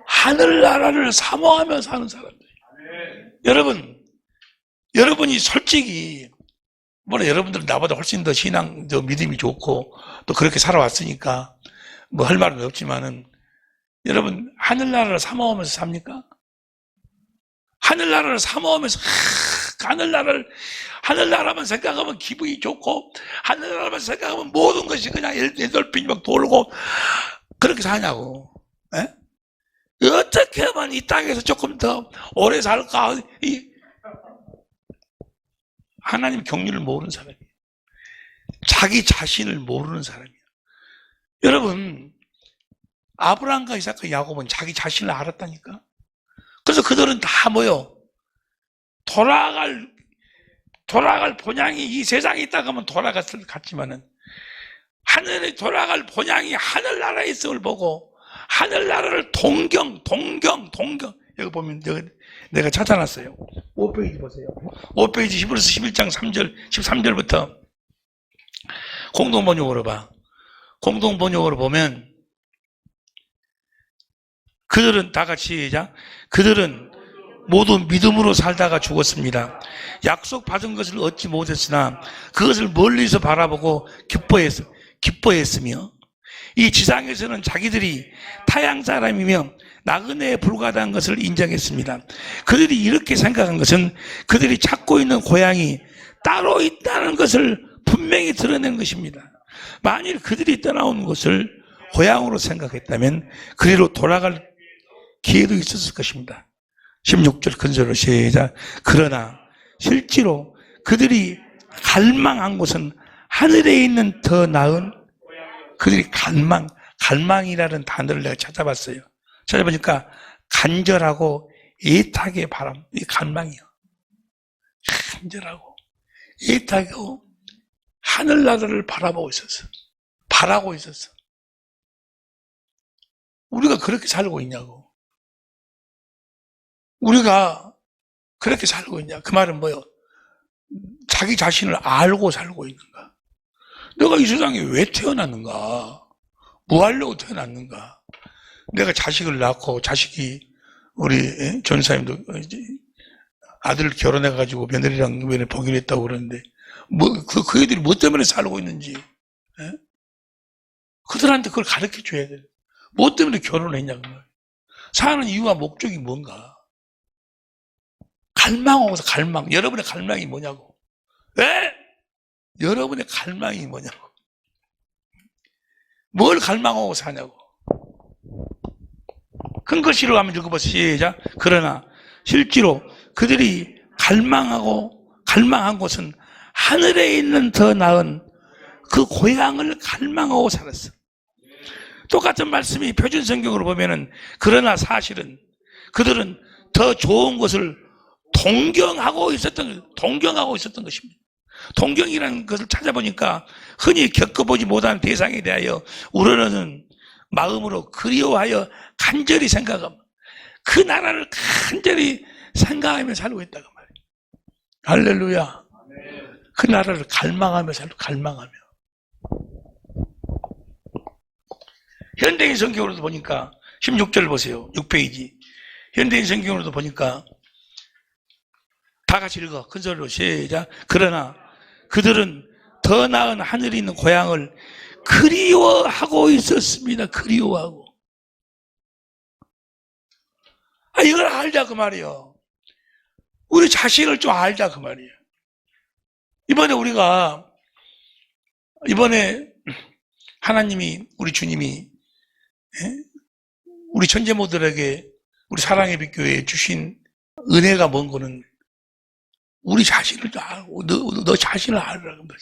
[SPEAKER 1] 하늘나라를 사모하며 사는 사람들이에요. 여러분이 솔직히, 물론 여러분들은 나보다 훨씬 더 신앙, 더 믿음이 좋고, 또 그렇게 살아왔으니까, 뭐 할 말은 없지만은, 여러분, 하늘나라를 사모하면서 삽니까? 하늘나라를 사모하면서, 하늘나라만 생각하면 기분이 좋고, 하늘나라만 생각하면 모든 것이 그냥 엔돌핀이 막 돌고, 그렇게 사냐고. 에? 어떻게 하면 이 땅에서 조금 더 오래 살까? 하나님 경륜을 모르는 사람이에요. 자기 자신을 모르는 사람이에요. 여러분, 아브라함과 이삭과 야곱은 자기 자신을 알았다니까. 그래서 그들은 다 뭐요? 돌아갈 본향이 이 세상에 있다가 하면 갔지만은 하늘에 돌아갈 본향이 하늘나라에 있음을 보고 하늘나라를 동경. 여기 보면 내가 찾아놨어요. 5페이지 보세요. 5페이지 히브리서 11장 3절, 13절부터 공동번역으로 봐. 공동번역으로 보면 그들은 다 같이 시작. 그들은 모두 믿음으로 살다가 죽었습니다. 약속받은 것을 얻지 못했으나 그것을 멀리서 바라보고 기뻐했으며 이 지상에서는 자기들이 타양 사람이며 나그네에 불과하다는 것을 인정했습니다. 그들이 이렇게 생각한 것은 그들이 찾고 있는 고향이 따로 있다는 것을 분명히 드러낸 것입니다. 만일 그들이 떠나온 곳을 고향으로 생각했다면 그리로 돌아갈 기회도 있었을 것입니다. 16절 근절로 시작. 그러나 실제로 그들이 갈망한 곳은 하늘에 있는 더 나은, 그들이 갈망이라는 단어를 내가 찾아봤어요. 찾아보니까 간절하고 애타게 바람, 이 갈망이요. 간절하고 애타고 하늘나라를 바라고 있었어. 우리가 그렇게 살고 있냐고. 우리가 그렇게 살고 있냐. 그 말은 뭐예요? 자기 자신을 알고 살고 있는가? 내가 이 세상에 왜 태어났는가? 뭐 하려고 태어났는가? 내가 자식을 낳고 자식이 우리 전사님도 아들 결혼해가지고 며느리랑 이번에 보기로 했다고 그러는데 그 애들이 뭐 때문에 살고 있는지 그들한테 그걸 가르쳐 줘야 돼. 뭐 때문에 결혼했냐고. 사는 이유와 목적이 뭔가. 갈망하고서 갈망. 여러분의 갈망이 뭐냐고. 왜? 여러분의 갈망이 뭐냐고. 뭘 갈망하고 사냐고. 큰 글씨로 한번 읽어보세요. 시작. 그러나 실제로 그들이 갈망한 곳은 하늘에 있는 더 나은 그 고향을 갈망하고 살았어. 똑같은 말씀이 표준 성경으로 보면은 그러나 사실은 그들은 더 좋은 것을 동경하고 있었던 것입니다. 동경이라는 것을 찾아보니까 흔히 겪어보지 못한 대상에 대하여 우러러는 마음으로 그리워하여 간절히 생각하며 그 나라를 간절히 생각하며 살고 있다고 말이에요. 할렐루야. 그 나라를 갈망하며 살고 갈망하며. 현대인 성경으로도 보니까 16절 보세요. 6페이지. 현대인 성경으로도 보니까 다 같이 읽어. 큰 소리로 시작. 그러나 그들은 더 나은 하늘이 있는 고향을 그리워하고 있었습니다. 그리워하고. 이걸 알자 그 말이에요. 우리 자신을 좀 알자 그 말이에요. 이번에 하나님이 우리 주님이 우리 천재모들에게 우리 사랑의 빛교회에 주신 은혜가 뭔 거는 우리 자신을 알고 너 자신을 알으라 그 말이야.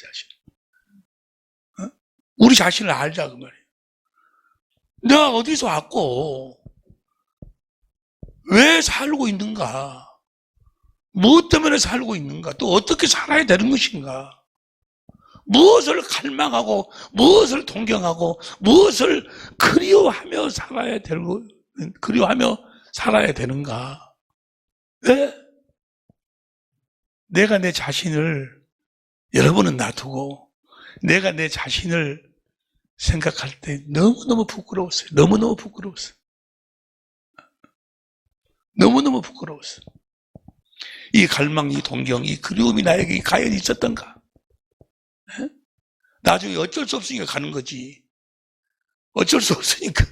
[SPEAKER 1] 우리 자신을 알자 그 말이에요. 내가 어디서 왔고 왜 살고 있는가? 무엇 때문에 살고 있는가? 또 어떻게 살아야 되는 것인가? 무엇을 갈망하고 무엇을 동경하고 무엇을 그리워하며 살아야 되는가? 왜? 내가 내 자신을 여러분은 놔두고 내가 내 자신을 생각할 때 너무너무 부끄러웠어요. 너무너무 부끄러웠어요. 너무너무 부끄러웠어요. 이 갈망, 이 동경, 이 그리움이 나에게 과연 있었던가? 에? 나중에 어쩔 수 없으니까 가는 거지. 어쩔 수 없으니까.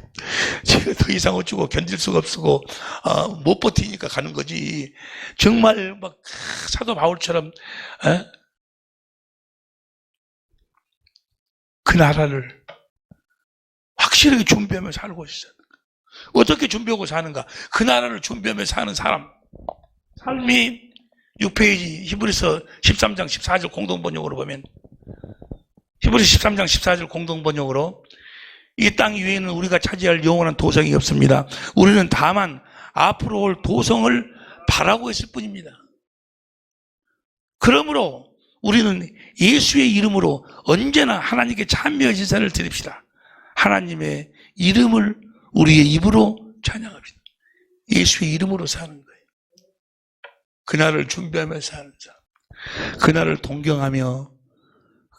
[SPEAKER 1] 제가 더 이상 어쩌고 견딜 수가 없고, 못 버티니까 가는 거지. 정말 막 사도 바울처럼, 그 나라를 확실하게 준비하며 살고 있어요. 어떻게 준비하고 사는가? 그 나라를 준비하며 사는 사람. 삶이 6페이지 히브리서 13장 14절 공동번역으로 보면, 히브리서 13장 14절 공동번역으로, 이 땅 위에는 우리가 차지할 영원한 도성이 없습니다. 우리는 다만 앞으로 올 도성을 바라고 있을 뿐입니다. 그러므로 우리는 예수의 이름으로 언제나 하나님께 찬미의 제사를 드립시다. 하나님의 이름을 우리의 입으로 찬양합시다. 예수의 이름으로 사는 거예요. 그날을 준비하며 사는 사람, 그날을 동경하며,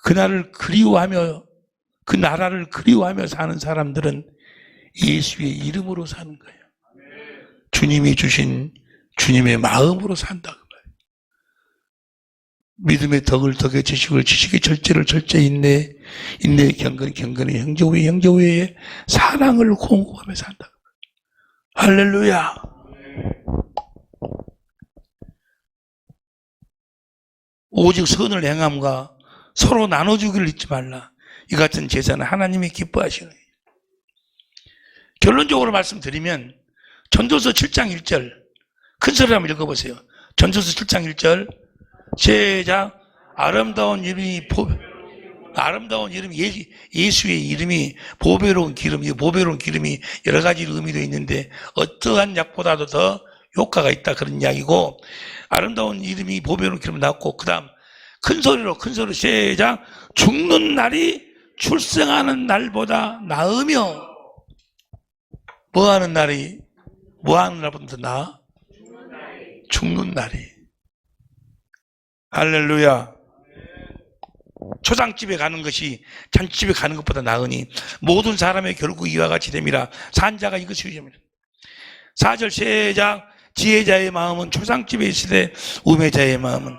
[SPEAKER 1] 그날을 그리워하며, 그 나라를 그리워하며 사는 사람들은 예수의 이름으로 사는 거예요. 주님이 주신 주님의 마음으로 산다 그 말이에요. 믿음의 덕을 덕에, 지식을 지식의, 절제를 절제, 인내, 인내의 경건이 경건의, 형제우애 형제우애의 사랑을 공고하며 산다 그 말이에요. 할렐루야. 오직 선을 행함과 서로 나눠주기를 잊지 말라. 이 같은 제사는 하나님이 기뻐하시는 거예요. 결론적으로 말씀드리면 전도서 7장 1절 큰 소리로 한번 읽어보세요. 전도서 7장 1절 시작. 아름다운 이름이 예수의 이름이 보배로운 기름, 이 보배로운 기름이 여러 가지 의미도 있는데 어떠한 약보다도 더 효과가 있다 그런 이야기고, 아름다운 이름이 보배로운 기름 나왔고, 그 다음 큰 소리로 시작. 죽는 날이 출생하는 날보다 나으며, 뭐 하는 날보다 더 나아? 죽는 날이. 할렐루야. 초상집에 가는 것이 잔치집에 가는 것보다 나으니 모든 사람의 결국 이와 같이 됨이라. 산자가 이것이 유념이라. 4절 시작. 지혜자의 마음은 초상집에 있으되 우매자의 마음은,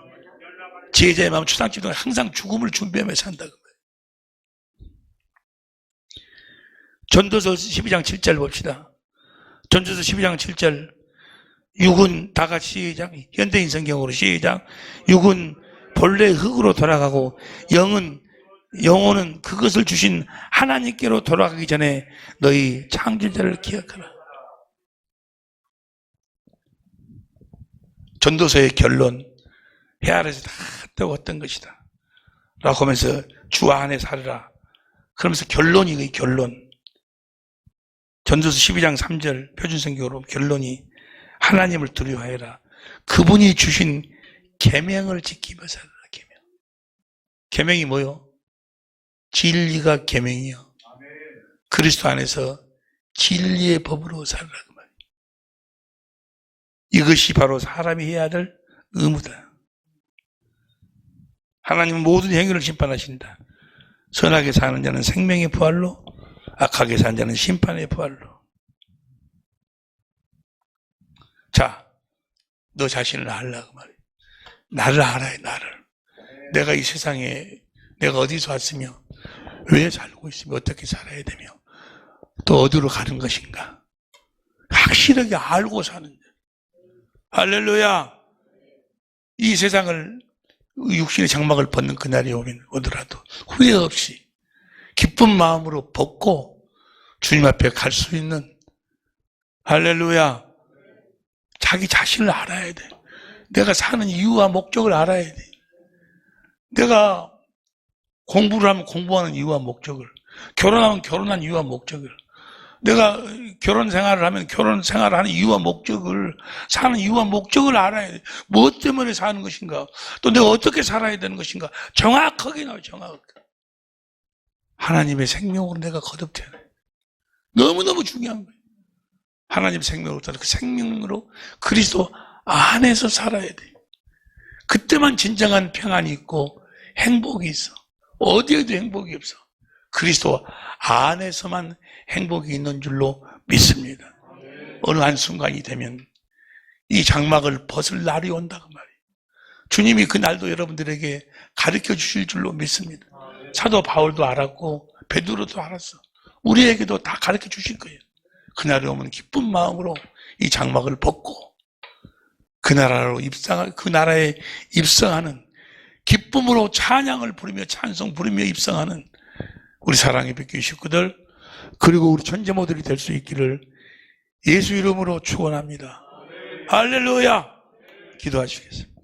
[SPEAKER 1] 지혜자의 마음은 초상집에 항상 죽음을 준비하며 산다. 전도서 12장 7절 봅시다. 전도서 12장 7절. 육은 다 같이 시작. 현대인 성경으로 시작. 육은 본래 흙으로 돌아가고 영혼은 그것을 주신 하나님께로 돌아가기 전에 너희 창조자를 기억하라. 전도서의 결론, 해 아래서 다 떠왔던 것이다 라고 하면서 주 안에 살으라. 그러면서 결론이 결론. 전도서 12장 3절 표준성경으로 결론이 하나님을 두려워하여라. 그분이 주신 계명을 지키며 살아라. 계명이 뭐요? 진리가 계명이요. 그리스도 안에서 진리의 법으로 살아라 그 말이에요. 이것이 바로 사람이 해야 될 의무다. 하나님은 모든 행위를 심판하신다. 선하게 사는 자는 생명의 부활로, 악하게 사는 자는 심판의 부활로. 자, 너 자신을 알라 그 말이에요. 나를 알아야 나를. 내가 이 세상에 내가 어디서 왔으며 왜 살고 있으며 어떻게 살아야 되며 또 어디로 가는 것인가 확실하게 알고 사는 자. 할렐루야. 이 세상을 육신의 장막을 벗는 그날이 오더라도 후회 없이 기쁜 마음으로 벗고 주님 앞에 갈 수 있는, 할렐루야, 자기 자신을 알아야 돼. 내가 사는 이유와 목적을 알아야 돼. 내가 공부를 하면 공부하는 이유와 목적을, 결혼하면 결혼한 이유와 목적을, 내가 결혼 생활을 하면 결혼 생활을 하는 이유와 목적을, 사는 이유와 목적을 알아야 돼. 무엇 때문에 사는 것인가, 또 내가 어떻게 살아야 되는 것인가 정확하게 나와요. 정확하게. 하나님의 생명으로 내가 거듭돼야 돼. 너무너무 중요한 거예요. 하나님 생명으로 그 생명으로 그리스도 안에서 살아야 돼. 그때만 진정한 평안이 있고 행복이 있어. 어디에도 행복이 없어. 그리스도 안에서만 행복이 있는 줄로 믿습니다. 어느 한순간이 되면 이 장막을 벗을 날이 온다 그 말이에요. 주님이 그 날도 여러분들에게 가르쳐 주실 줄로 믿습니다. 사도 바울도 알았고 베드로도 알았어. 우리에게도 다 가르쳐 주실 거예요. 그날이 오면 기쁜 마음으로 이 장막을 벗고 그 나라에 입성하는, 기쁨으로 찬양을 부르며 찬송 부르며 입성하는 우리 사랑의 백교회 식구들, 그리고 우리 천재모들이 될 수 있기를 예수 이름으로 축원합니다. 할렐루야. 기도하시겠습니다.